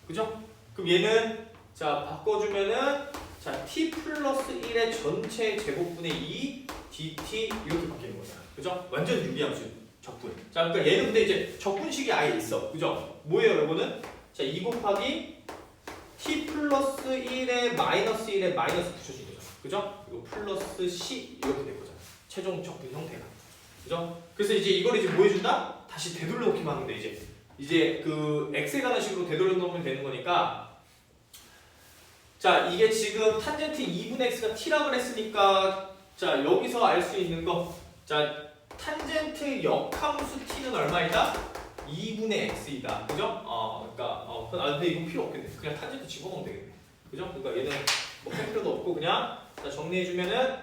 그죠? 그럼 얘는 자, 바꿔주면은 자, t 플러스 1의 전체 제곱분의 2dt 이렇게 바뀌는 거잖아. 그죠? 완전 유리함수 적분. 자, 그러니까 얘는 근데 이제 적분식이 아예 있어. 그죠? 뭐예요, 여러분은? 자, 2 곱하기 t 플러스 1의 마이너스 1에 마이너스 붙여준 거죠. 그죠? 이거 플러스 c 이렇게 된 거잖아. 최종 적분 형태가. 그죠? 그래서 이제 이걸 이제 뭐 해준다? 다시 되돌려 놓기만 하면 돼, 이제 그 x에 관한 식으로 되돌려 놓으면 되는 거니까 자, 이게 지금 탄젠트 2분의 x가 t라고 했으니까 자, 여기서 알 수 있는 거 자, 탄젠트 역함수 t는 얼마이다? 2분의 x이다. 그죠? 근데 이건 필요 없겠네. 그냥 탄젠트 집어넣으면 되겠네. 그죠? 그러니까 얘는 뭐 할 필요도 없고 그냥 자, 정리해주면은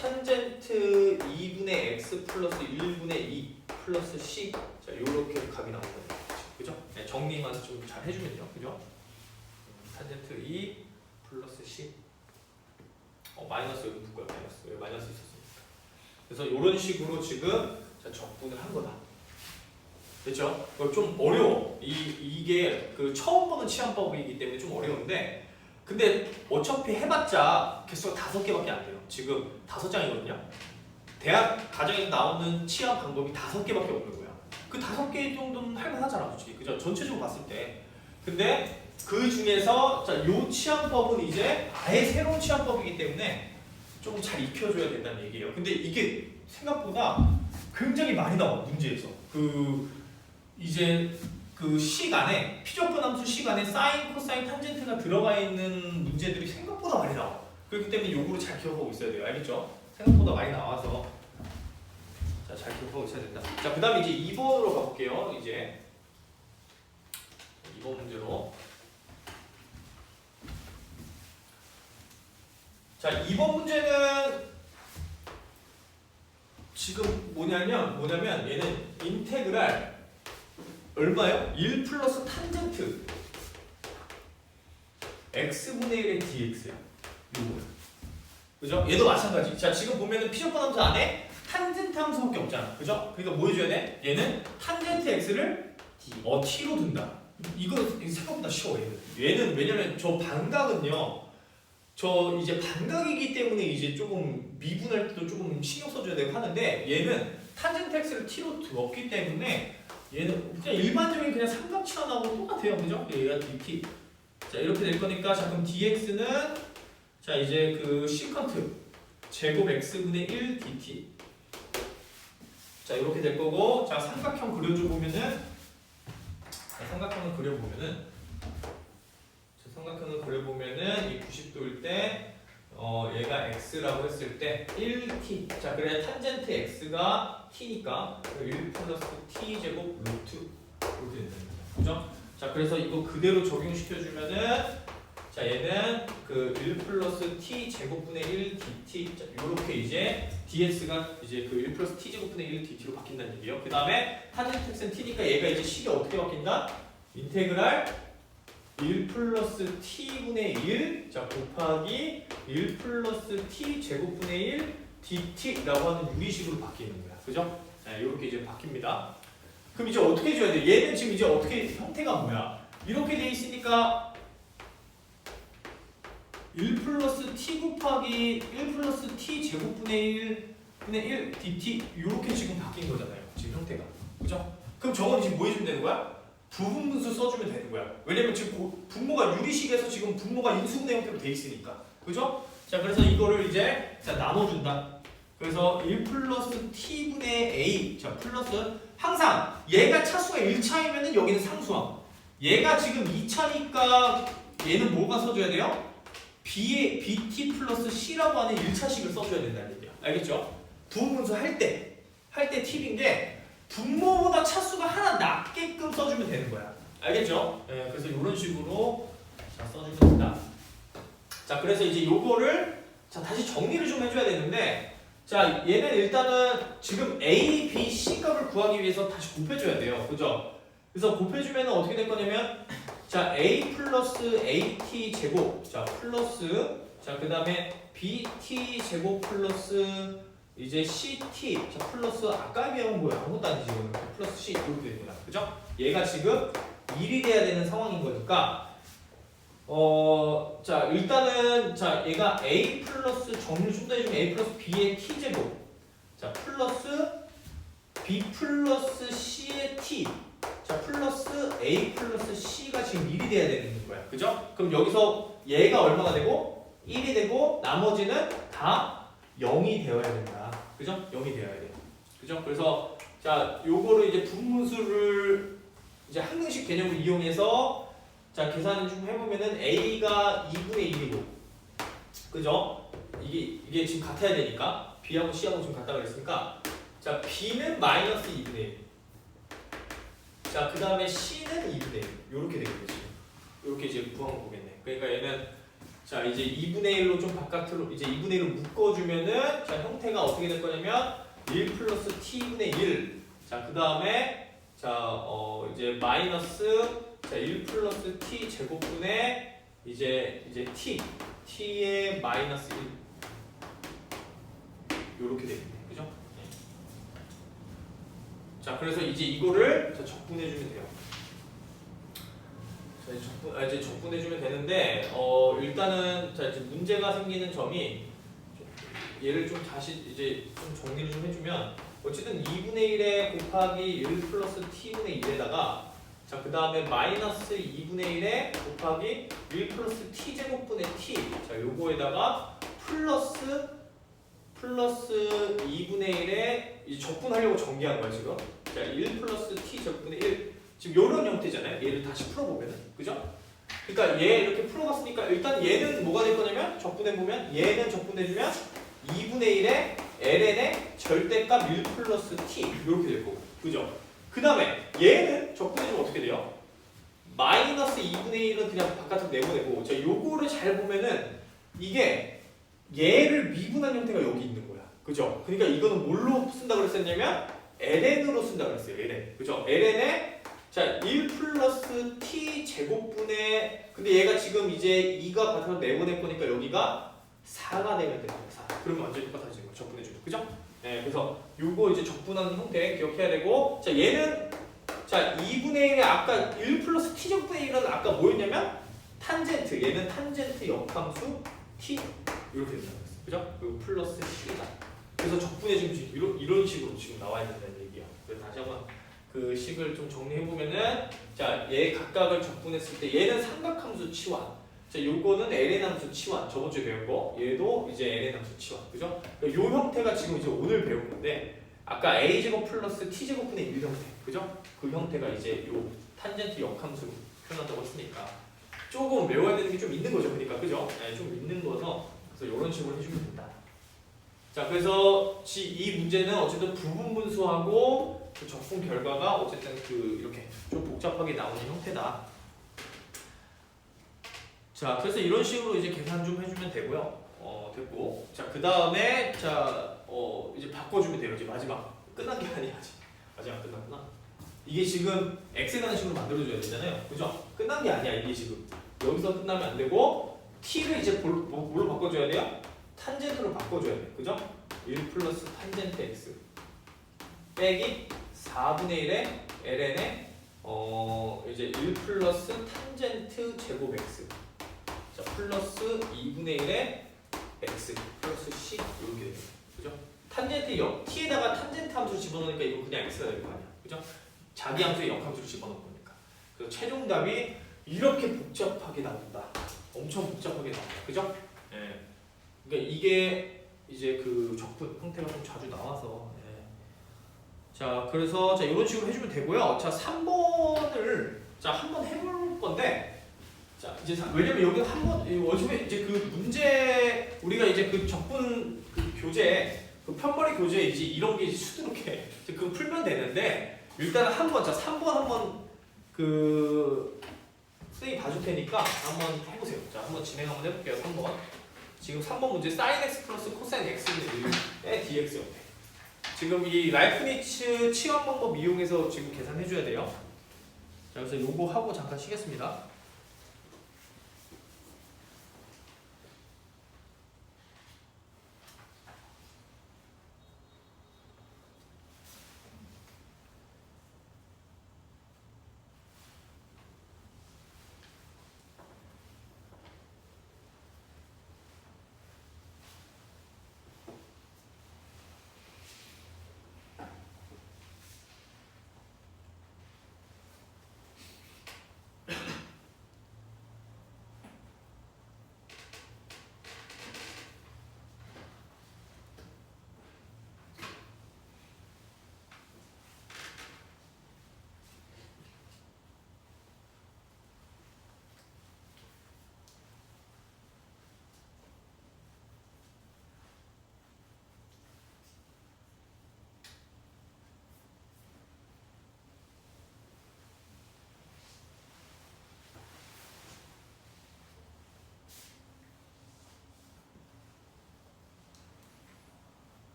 탄젠트 2분의 x 플러스 1분의 2 플러스 c 자, 요렇게 값이 나오는 거죠. 그죠? 네, 정리만 좀 잘 해주면요. 그죠? 탄젠트 2 플러스 c 마이너스 여기 붙고요. 마이너스. 여기 마이너스 있었으니까. 그래서 이런 식으로 지금 자, 적분을 한 거다. 됐죠? 좀 어려워. 이게 그 처음 보는 치환법이기 때문에 좀 어려운데, 근데 어차피 해봤자 개수가 5개밖에 안 돼요. 지금 5장이거든요. 대학 과정에서 나오는 치환 방법이 5개밖에 없는 거야. 그 5개 정도는 할만하잖아, 솔직히. 그죠? 전체적으로 봤을 때. 근데 그 중에서 자, 요 치환법은 이제 아예 새로운 치환법이기 때문에 좀 잘 익혀줘야 된다는 얘기예요. 근데 이게 생각보다 굉장히 많이 나와, 문제에서. 이제 그 시간에 피적분 함수 시간에 사인, 코사인, 탄젠트가 들어가 있는 문제들이 생각보다 많이 나와. 그렇기 때문에 요거를 잘 기억하고 있어야 돼요. 알겠죠? 생각보다 많이 나와서 자, 잘 기억하고 있어야 된다. 자, 그다음에 이제 2번으로 가볼게요. 이제 2번 문제로. 자, 2번 문제는 지금 뭐냐면 얘는 인테그랄 얼마요? 1 플러스 탄젠트 x분의 1의 dx야. 요거야. 그죠? 얘도 마찬가지. 자, 지금 보면은 피적분 함수 안에 탄젠트 함수밖에 없잖아. 그죠? 그러니까 뭐 해줘야 돼? 얘는 탄젠트 x를 t로 둔다. 이거 생각보다 쉬워. 얘는 왜냐면 저 반각은요. 저 이제 반각이기 때문에 이제 조금 미분할 때도 조금 신경 써줘야 되고 하는데, 얘는 탄젠트 x를 t로 두었기 때문에 얘는 그냥 일반적인 그냥 삼각치환하고 똑같아요. 그죠? 얘가 dt. 자, 이렇게 될 거니까, 자, 그럼 dx는 자, 이제 그 시컨트 제곱 x분의 1 dt. 자, 이렇게 될 거고, 자, 삼각형 그려줘 보면은, 자, 삼각형을 그려보면은, 이 90도일 때, 얘가 x라고 했을 때 1t. 자, 그래 탄젠트 x가 t니까 1 플러스 t 제곱 루트 이렇게 된다. 그죠? 자, 그래서 이거 그대로 적용시켜주면은, 자, 얘는 그 1 플러스 t 제곱분의 1 dt. 자, 요렇게 이제 dx가 이제 그 1 플러스 t 제곱분의 1 dt로 바뀐다는 얘기예요. 그 다음에 탄젠트 x는 t니까 얘가 이제 식이 어떻게 바뀐다? 인테그랄 1 플러스 t분의 1, 자, 곱하기 1 플러스 t 제곱분의 1 dt라고 하는 유리식으로 바뀌는 거야. 그죠? 자, 이렇게 이제 바뀝니다. 그럼 이제 어떻게 해줘야 돼? 얘는 지금 이제 어떻게, 형태가 뭐야? 이렇게 돼 있으니까 1 플러스 t 곱하기 1 플러스 t 제곱분의 1 dt 이렇게 지금 바뀐 거잖아요. 지금 형태가. 그죠? 그럼 저건 지금 뭐 해주면 되는 거야? 부분분수 써주면 되는 거야. 왜냐면 지금 분모가 유리식에서 지금 분모가 인수분해 형태로 돼 있으니까. 그죠? 자, 그래서 이거를 이제 자, 나눠준다. 그래서 1 플러스 t분의 a. 자, 플러스 항상 얘가 차수가 1차이면은 여기는 상수함. 얘가 지금 2차니까 얘는 뭐가 써줘야 돼요? b의 bt 플러스 c라고 하는 1차식을 써줘야 된다는 얘기야. 알겠죠? 부분분수 할 때 팁인 게 분모보다 차수가 하나 낮게끔 써주면 되는 거야. 알겠죠? 네, 그래서 이런 식으로 자, 써주면 된다. 자, 그래서 이제 요거를 자, 다시 정리를 좀 해줘야 되는데, 자, 얘는 일단은 지금 A, B, C 값을 구하기 위해서 다시 곱해줘야 돼요. 그죠? 그래서 곱해주면 어떻게 될 거냐면, 자, A 플러스 AT 제곱, 자, 플러스, 자, 그 다음에 BT 제곱 플러스 이제 CT, 자, 플러스 아까 비하면 뭐야? 아무것도 아니지, 이거는. 플러스 C 이렇게 됩니다. 그죠? 얘가 지금 1이 돼야 되는 상황인 거니까, 자, 일단은, 자, 얘가 A 플러스, 정리를 좀 더 해주면 A 플러스 B의 T제곱, 자, 플러스 B 플러스 C의 T, 자, 플러스 A 플러스 C가 지금 1이 돼야 되는 거야. 그죠? 그럼 여기서 얘가 얼마가 되고, 1이 되고, 나머지는 다 0이 되어야 된다. 그죠? 0이 되어야 돼요. 그죠? 그래서, 자, 요거를 이제 분무수를 이제 항등식 개념을 이용해서 자, 계산을 좀 해보면은 A가 2분의 1이고, 그죠? 이게 지금 같아야 되니까, B하고 C하고 지금 같다 그랬으니까, 자, B는 마이너스 2분의 1. 자, 그 다음에 C는 2분의 1. 요렇게 되겠지. 요렇게 이제 구한 거 보겠네. 그러니까 얘는, 자, 이제 2분의 1로 좀 바깥으로, 이제 2분의 1로 묶어주면은, 자, 형태가 어떻게 될 거냐면, 1 플러스 T분의 1. 자, 그 다음에, 자, 이제 마이너스, 자, 1 플러스 t 제곱분의 이제 t의 마이너스 1 요렇게 되겠네. 그죠? 자, 그래서 이제 이거를 자, 적분해주면 돼요. 자, 이제 적분해주면 되는데, 일단은 자, 이제 문제가 생기는 점이 얘를 좀 다시 이제 좀 정리를 좀 해주면, 어쨌든 2분의 1에 곱하기 1 플러스 t분의 1에다가 자, 그 다음에 마이너스 2분의 1에 곱하기 1 플러스 t제곱분의 t. 자, 요거에다가 플러스 2분의 1에 이제 적분하려고 전개한 거야, 지금. 자, 1 플러스 t제곱분의 1. 지금 요런 형태잖아요. 얘를 다시 풀어보면은. 그죠? 그러니까 얘 이렇게 풀어봤으니까 일단 얘는 뭐가 될 거냐면 적분해보면 얘는 적분해주면 2분의 1에 ln의 절대값 1 플러스 t 이렇게 될 거고. 그죠? 그 다음에 얘는 적분해주면 어떻게 돼요? 마이너스 2분의 1은 그냥 바깥으로 내보내고 자, 요거를 잘 보면은 이게 얘를 미분한 형태가 여기 있는 거야. 그죠? 그러니까 이거는 뭘로 쓴다 그랬었냐면 ln으로 쓴다 그랬어요. ln. 그죠? ln에 자, 1 플러스 t 제곱분의 근데 얘가 지금 이제 2가 바깥으로 내보낼 거니까 여기가 4가 되면 됩니다. 4. 그러면 완전히 똑같아지는 거 적분해주면. 그죠? 네, 그래서 요거 이제 적분하는 형태 기억해야 되고 자, 얘는 자, 2분의 1에 아까 1 플러스 t 제곱분의 1은 아까 뭐였냐면 탄젠트. 얘는 탄젠트 역함수 t 이렇게 된다고 했어요. 그죠? 그리고 플러스 t다. 그래서 적분해주면 이런 식으로 지금 나와야 된다는 얘기야. 그래서 다시 한번 그 식을 좀 정리해보면은 자, 얘 각각을 적분했을 때 얘는 삼각함수 치환 자, 요거는 ln 함수 치환 저번 주에 배운 거 얘도 이제 ln 함수 치환 그죠? 요 형태가 지금 이제 오늘 배운 건데 아까 a제곱 플러스 t제곱분의 1 형태 그죠? 그 형태가 이제 요 탄젠트 역함수로 표현한다고 했으니까 조금 외워야 되는 게 좀 있는 거죠. 그러니까 그죠? 네, 좀 있는 거서 그래서 이런 식으로 해주면 된다. 자, 그래서 이 문제는 어쨌든 부분 분수하고 그 적분 결과가 어쨌든 그 이렇게 좀 복잡하게 나오는 형태다. 자, 그래서 이런 식으로 이제 계산 좀 해주면 되고요. 됐고. 자, 그 다음에 자, 이제 바꿔주면 돼요. 이제 마지막 끝난 게 아니야 아직. 마지막 끝났구나. 이게 지금 x라는 식으로 만들어줘야 되잖아요. 그죠? 끝난 게 아니야 이게 지금. 여기서 끝나면 안 되고 t를 이제 뭘로 바꿔줘야 돼요? 탄젠트로 바꿔줘야 돼. 그죠? 1 플러스 탄젠트 x 빼기 4분의 1의 ln의 이제 1 플러스 탄젠트 제곱 x 자 플러스 2분의 1의 x 플러스 c 이렇게 돼요. 그죠? 탄젠트 t에다가 탄젠트 함수를 집어넣으니까 이거 그냥 x가 될 거 아니야. 그죠? 자기 함수의 역함수를 집어넣은 거니까. 그래서 최종 답이 이렇게 복잡하게 나온다. 엄청 복잡하게 나온다. 그죠? 예. 그러니까 이게 이제 그 적분 형태가 좀 자주 나와서 예. 자, 그래서 자 이런 식으로 해주면 되고요. 자, 3번을 자 한번 해볼 건데 자 이제 왜냐면 여기 한번 어차피 이제 그 문제 우리가 이제 그 적분 그 교재 그 편머리 교재 이제 이런 게 수두룩해 그거 풀면 되는데 일단은 한번 자 3번 한번 그 선생님 봐줄 테니까 한번 해보세요. 자, 한번 진행 한번 해볼게요. 3번. 지금 3번 문제 sin x 플러스 코사인 x는 1의 dx 옆에. 지금 이 라이프니츠 치환 방법 이용해서 지금 계산해줘야 돼요. 자, 그래서 요거 하고 잠깐 쉬겠습니다.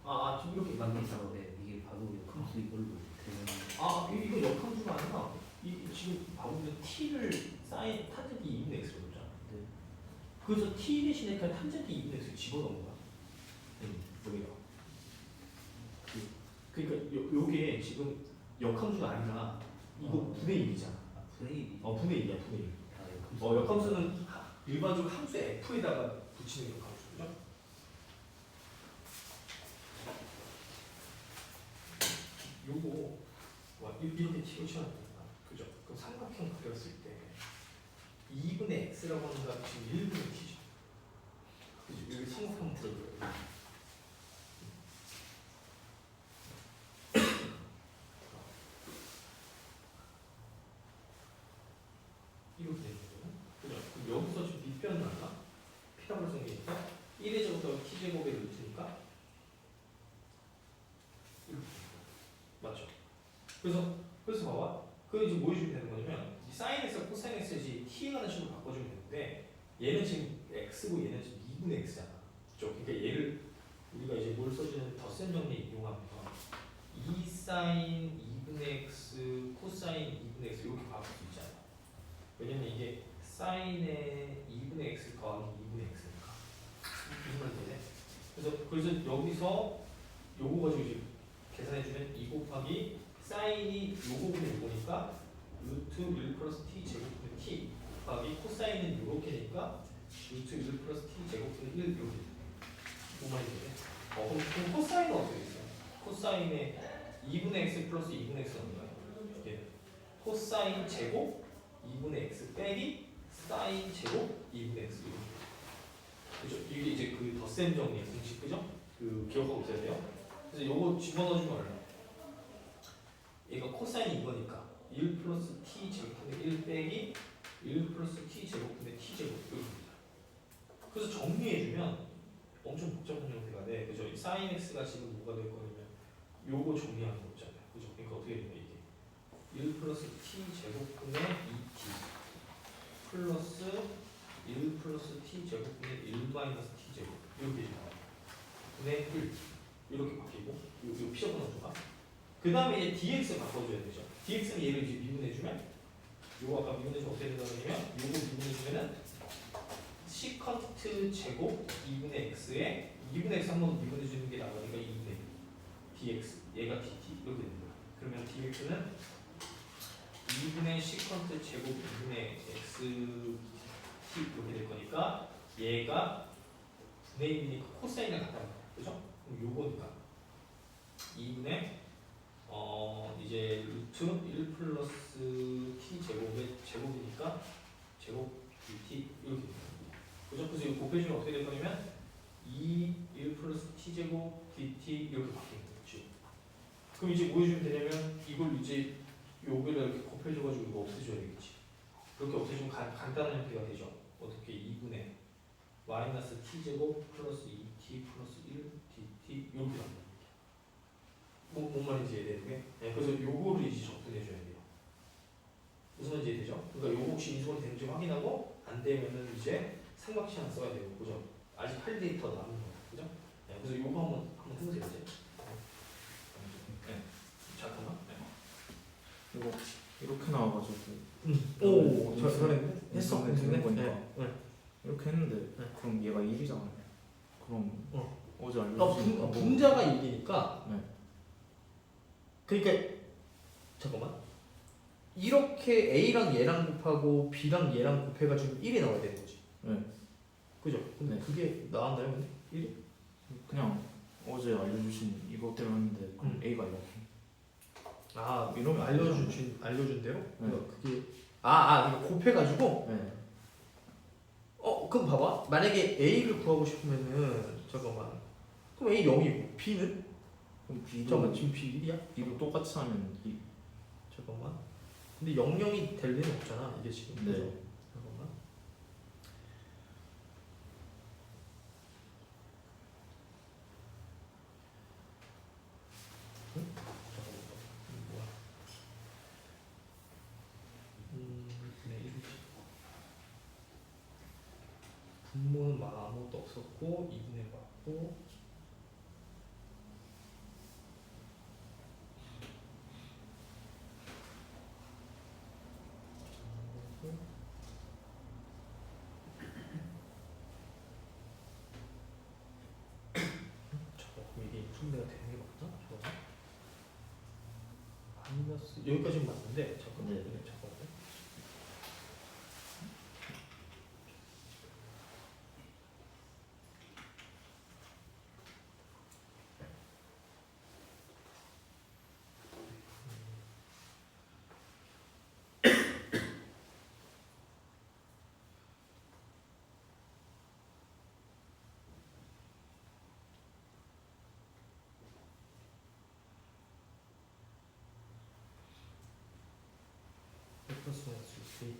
지금 이렇게 만든 그래서 네, 이게 바로 역함수 이걸로 되는. 이거 역함수가 아니라 지금 봐보면 t를 사인 탄젠트 2분의 x로 줬잖아. 네. 그래서 t 대신에 그냥 탄젠트 2분의 x를 집어넣은 거야. 여기가. 그러니까 요게 지금 역함수가 아니라 이거 분의 1이잖아. 분의 1이. 분의 1이야, 분의 1. 역함수. 역함수는 일반적으로 함수 f에다가 붙이는 역함수죠. 요거 이렇게 t로 치환하니까 그죠? 그럼 삼각형 그렸을 때 2분의 x라고 하는 건 지금 1분의 t죠. 그죠? 여기 삼각형 그려줘요. 이렇게 되는 거죠. 그죠? 그럼 여기서 지금 밑변은 얼마? 피타고라스 정리니까 1의 제곱하고 t제곱의 루트니까 이렇게 맞죠? 그래서 봐봐. 그 이제 뭐 해주면 되는 거냐면 이 사인 x, 코사인 x지 t라는 식으로 바꿔주면 되는데 얘는 지금 x고 얘는 지금 2분의 x잖아. 그죠? 그러니까 얘를 우리가 이제 뭘 써주는 덧셈 정리 이용하면 2 사인 2분의 x, 코사인 2분의 x 이렇게 바꿀 수 있잖아. 왜냐면 이게 사인의 2분의 x 더하기 2분의 x니까 이만 되네. 그래서 여기서 요거 가지고 이제 계산해주면 2 곱하기 사인이 요거분의 요거니까 루트 1 플러스 t 제곱분의 t 곱하기 코사인은 요렇게니까 루트 1 플러스 t 제곱분의 1 이렇게 뭐만 되네. 그럼 코사인은 어떻게 있어요? 코사인의 2분의 x 플러스 2분의 x는 뭐야? 이게 코사인 제곱 2분의 x 빼기 사인 제곱 2분의 x 그죠? 이게 이제 그 덧셈 정리의 공식 그죠? 그 기억하고 있어야 돼요. 그래서 요거 집어넣어주면 얼마? 얘가 코사인 이거니까 1 플러스 t 제곱분의 1 빼기 1 플러스 t 제곱분의 t 제곱 이렇게입니다. 그래서 정리해주면 엄청 복잡한 형태가 돼. 그죠? 이 사인 x가 지금 뭐가 될 거냐면 요거 정리하는 거 있잖아요. 그죠? 그러니까 어떻게 되냐 이게 1 플러스 t 제곱분의 2t 플러스 1 플러스 t 제곱분의 1 마이너스 t 제곱 이렇게 나와요. 분의 1 이렇게 바뀌고 요 피셔 넣어줘봐. 그 다음에 이제 dx 바꿔줘야 되죠. dx는 얘를 이제 미분해주면 요거 아까 미분해주면 어떻게 된다면 요거 미분해주면은 시컨트 제곱 2분의 x에 2분의 x 한 번 미분해주는 게 나가니까 2분의 dx 얘가 dt 이렇게 되는 거야. 그러면 dx는 2분의 시컨트 제곱 2분의 x t 이렇게 될 거니까 얘가 분의 1이니까 코사인을 갖다 놔. 그죠? 그럼 요거니까 2분의 이제 루트 1 플러스 t 제곱의 제곱이니까 제곱 dt 이렇게 됩니다. 그죠? 그래서 이거 곱해주면 어떻게 될 거냐면 1 플러스 t 제곱 dt 이렇게 바뀌는 거죠. 그럼 이제 뭐 해주면 되냐면 이걸 이제 요거를 이렇게 곱해줘가지고 이거 없애줘야 되겠지. 그렇게 없애주면 간단한 형태가 되죠. 어떻게 2분의 마이너스 t 제곱 플러스 2t 플러스 1 dt 이렇게 나옵니다. 뭔 말인지 이해되는 게? 네, 그래서 요거를 이제 접근해줘야 돼요. 무슨 말인지 이해되죠? 그러니까 요거 혹시 인수가 되는지 확인하고 안 되면은 이제 삼각시한 써야 되고, 그죠? 아직 할 일이 더 남은 거예요, 그죠? 네, 그래서 요거 한번 해보세요, 이제. 네, 잠깐만. 네. 이거 이렇게 나와가지고 오, 잘했네. 했어. 했네. 되는 거니까. 네. 이렇게 했는데 그럼 얘가 1이잖아요. 그럼 어제 알려주신 분자가 1이니까. 네. 그러니까 잠깐만. 이렇게 A랑 얘랑 곱하고 B랑 얘랑 곱해가지고 1이 나와야 되는 거지. 네. 그죠? 근데 네. 그게 나왔나요, 근데? 1이? 그냥 어제 알려주신 이것대로 했는데 그럼 A가 0. 이러면 알려준 대로? 네. 그게 이거 곱해가지고? 네. 그럼 봐봐. 만약에 A를 구하고 싶으면은 잠깐만. 그럼 A 0이고 B는? 그럼 잠깐만, B도 지금 B 1이야? B도 똑같이 하면 잠깐만. 근데 0이 될 리는 없잖아. 이게 지금. 네. 그죠? 잠깐만. 응? 잠깐만. 이거 뭐야? 네, 1이지. 분모는 아무것도 없었고 2분의 맞고 마이너스 여기까지는 맞는데 잠깐만요. 네. 잠깐만요. 플러스 마이너스 6.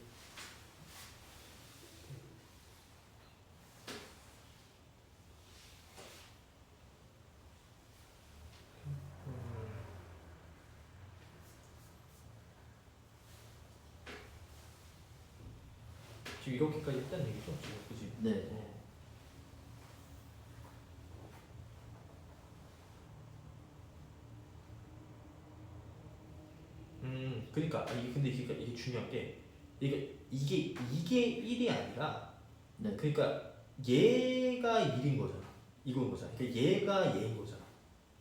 지금 이렇게까지 했다는 얘기죠? 지금 그지? 네. 그러니까 근데 이게 중요한 게 이게 1이 아니라 네. 그러니까 얘가 1인 거잖아. 이건 거잖아. 그러니까 얘가 얘인 거잖아.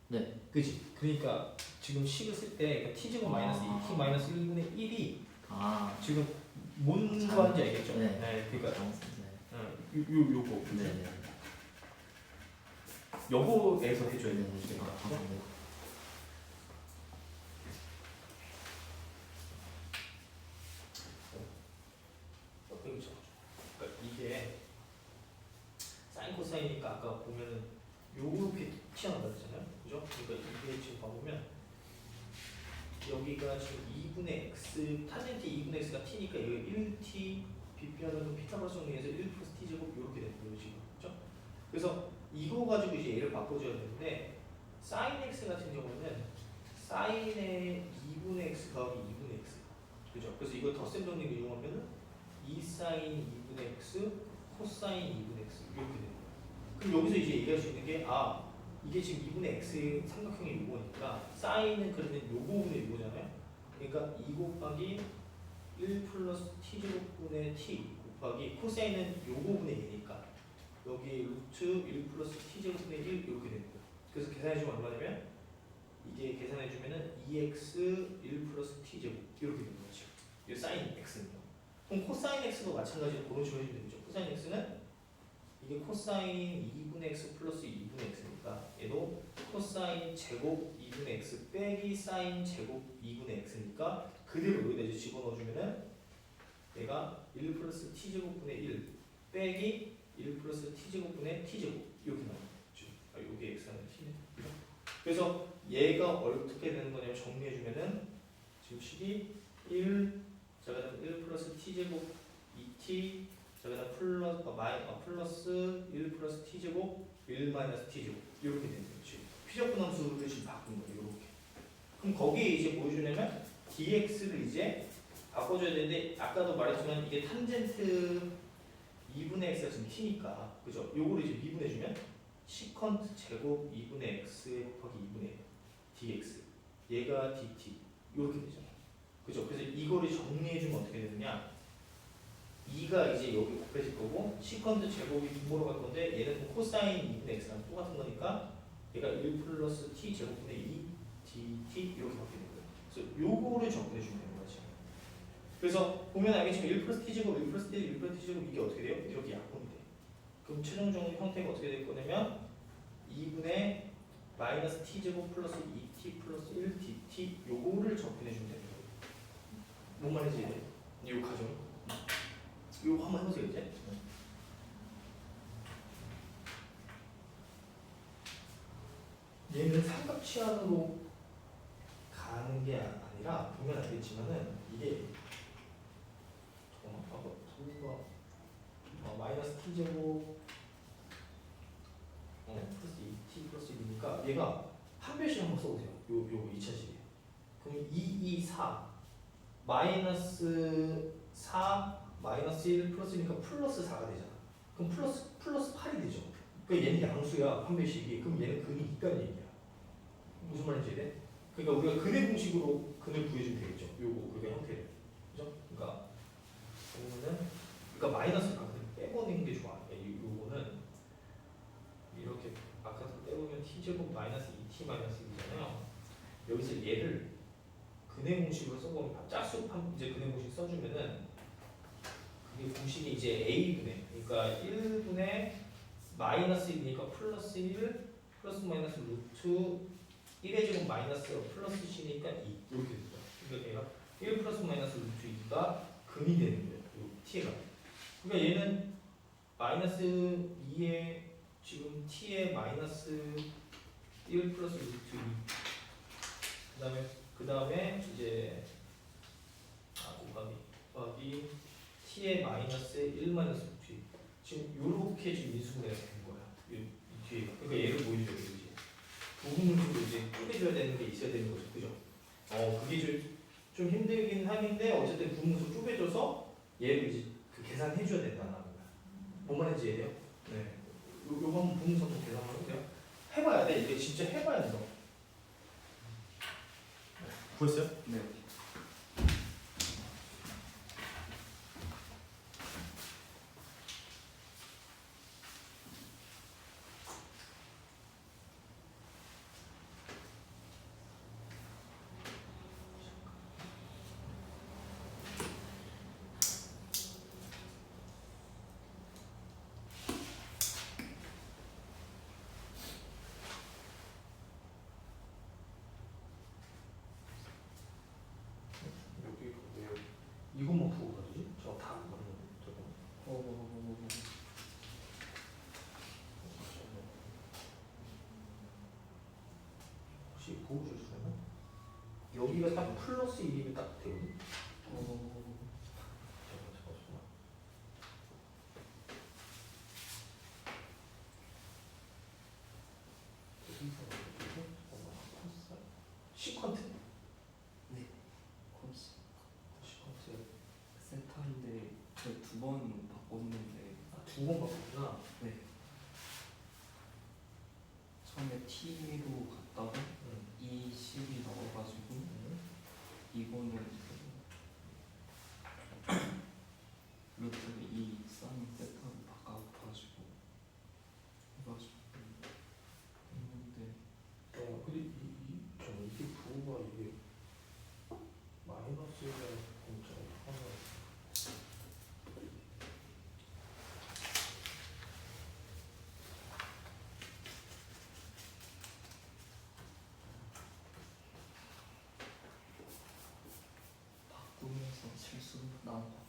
네. 그지? 그러니까 지금 식을 쓸 때 그러니까 t제곱 마이너스 2t 마이너스 1분의 1이 아. 지금 뭔 거인지 알겠죠? 네. 그러니까 네. 요거 네. 네. 요거에서 해줘야 되는 네. 거니까. 아, 네. 그렇죠. 그러니까 이게 사인 코사인이니까 아까 보면은 요렇게 튀어나온다 그랬잖아요. 그죠? 그러니까 이게 지금 봐보면 여기가 지금 2분의 x 탄젠트 2분의 x가 t니까 여기 1t 비피하는 피타고라스 정리해서 1 플러스 t 제곱 이렇게 되는 거예요 지금. 그죠? 그래서 이거 가지고 이제 얘를 바꿔줘야 되는데 사인 x 같은 경우는 사인의 2분의 x 더하기 2분의 x. 그죠? 그래서 이거 덧셈 정리를 이용하면은 2 사인 2분의 x 코사인 2분의 x 이렇게 되는 거예요. 그럼 여기서 이제 얘기할 수 있는 게 이게 지금 2분의 x 삼각형의 요거니까 사인은 그러면 요거분의 요거잖아요. 그러니까 2 곱하기 1 플러스 t 제곱분의 t 곱하기 코사인은 요거분의 얘니까 여기 루트 1 플러스 t 제곱분의 1 이렇게 되는 거예요. 그래서 계산해주면 얼마냐면 이게 계산해주면은 2x 1 플러스 t 제곱 이렇게 되는 거죠. 이 사인 x는요. 그럼 코사인 x도 마찬가지로 그런 식으로 해주면 되죠. 코사인 x는 이게 코사인 2분의 x 플러스 2분의 x니까 얘도 코사인 제곱 2분의 x 빼기 사인 제곱 2분의 x니까 그대로 여기다 이제 집어넣어주면은 얘가 1 플러스 t 제곱분의 1 빼기 1 플러스 t 제곱분의 t 제곱 이렇게 나오는 거죠. 이게 x는 t네. 그래서 얘가 어떻게 되는 거냐면 정리해주면은 지금 식이 1 자 그다음 1 플러스 t 제곱 2t 자 그다음 플러스 1 플러스 t 제곱 1 마이너스 t 제곱 이렇게 되는 거죠. 피적분 함수를 지금 바꾼 거예요. 이렇게. 그럼 거기에 이제 보여주려면 dx를 이제 바꿔줘야 되는데 아까도 말했지만 이게 탄젠트 2분의 x가 지금 t니까 그죠? 요거를 이제 미분해주면 시컨트 제곱 2분의 x 곱하기 2분의 dx 얘가 dt 이렇게 되죠. 그죠? 그래서 이거를 정리해주면 어떻게 되느냐 2가 이제 여기 곱해질 거고 시컨트 제곱이 분모로 갈 건데 얘는 코사인 2분의 x랑 똑같은 거니까 얘가 1 플러스 t 제곱분의 2 dt 이렇게 바뀌는 거예요. 그래서 요거를 접근해주면 되는 거지. 그래서 보면 알겠지만 1 플러스 t 제곱 1 플러스 t 1 플러스 t 제곱 이게 어떻게 돼요? 이렇게 약분이 돼. 그럼 최종적인 형태가 어떻게 될 거냐면 2분의 마이너스 t 제곱 플러스 2t 플러스 1 dt 요거를 접근해주면 되는 거예요. 뭔 말인지 이해돼? 이 과정. 이거 한번 해보세요 이제. 얘는 삼각치환으로 가는 게 아니라 보면 알겠지만은 이게 마이너스 t 제곱 플러스 2t 플러스 1이니까 얘가 한 별씩 한번 써보세요. 요 2차식이에요. 그럼 2, 4 마이너스 4 마이너스 1 플러스니까 플러스 4가 되잖아. 그럼 플러스 8이 되죠. 그러니까 얘는 양수야 한 별씩이. 그럼 얘는 근이 있다는 얘기야. 무슨 말인지 이해? 그러니까 우리가 근의 공식으로 근을 구해주면 되겠죠. 요거 우리가 형태를. 그죠? 그러니까 보면은 그러니까 마이너스 빼버리는 게 좋아. 요거는 이렇게 아까 빼보면 t 제곱 마이너스 2t 마이너스 1이잖아요. 여기서 얘를 근해 공식으로 써보면 짝수 이제 근해 공식 써주면은 그게 공식이 이제 a분의 그러니까 1분의 마이너스 1이니까 플러스 1 플러스 마이너스 루트 1의 제곱 마이너스 플러스 c니까 2 이렇게 됩니다. 그러니까 얘가 1 플러스 마이너스 루트 2가 근이 되는 거예요. 이 t가. 그러니까 얘는 마이너스 2에 지금 t에 마이너스 1 플러스 루트 2 그 다음에 이제 곱하기 t에 마이너스 1 마이너스 루트 2 지금 요렇게 지금 인수분해가 되는 거야. 이 뒤에 그러니까 얘를 보여줘야 돼 이제 부분으로 이제 쪼개줘야 되는 게 있어야 되는 거죠, 그죠? 그게 좀 힘들긴 하는데 어쨌든 부분으로 쪼개줘서 얘를 이제 그 계산해줘야 된다는 거야. 뭔 말인지 이해돼요? 네. 요거 한번 부분으로 계산하면 돼요. 해봐야 돼. 이게 진짜 해봐야 된다. 보였어요? 네. 여기 근데 이것만 보고 가지? 저다 그거는 저거. 혹시 보고 줄 수 있나? 여기가 딱 플러스 1이면 딱 되거든? 잠깐만. 시퀀트? 콘스 시퀀트. 세타인데 두 번 바꿨는데 두 번 바꿨구나. 네. 처음에 T로 갔다가 응. 이 식이 나와가지고 응. 이거는 루트 2 사인 세타로 바꿔가지고 해가지고 했는데 근데 저는 이게 부호가 이게 마이너스가 공짜가 하나. 바꾸면서 실수 나온 거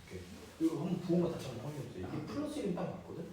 이렇게. 이거 한번 부호만 다시 한번 확인해 보세요. 이게 플러스 1은 딱 맞거든?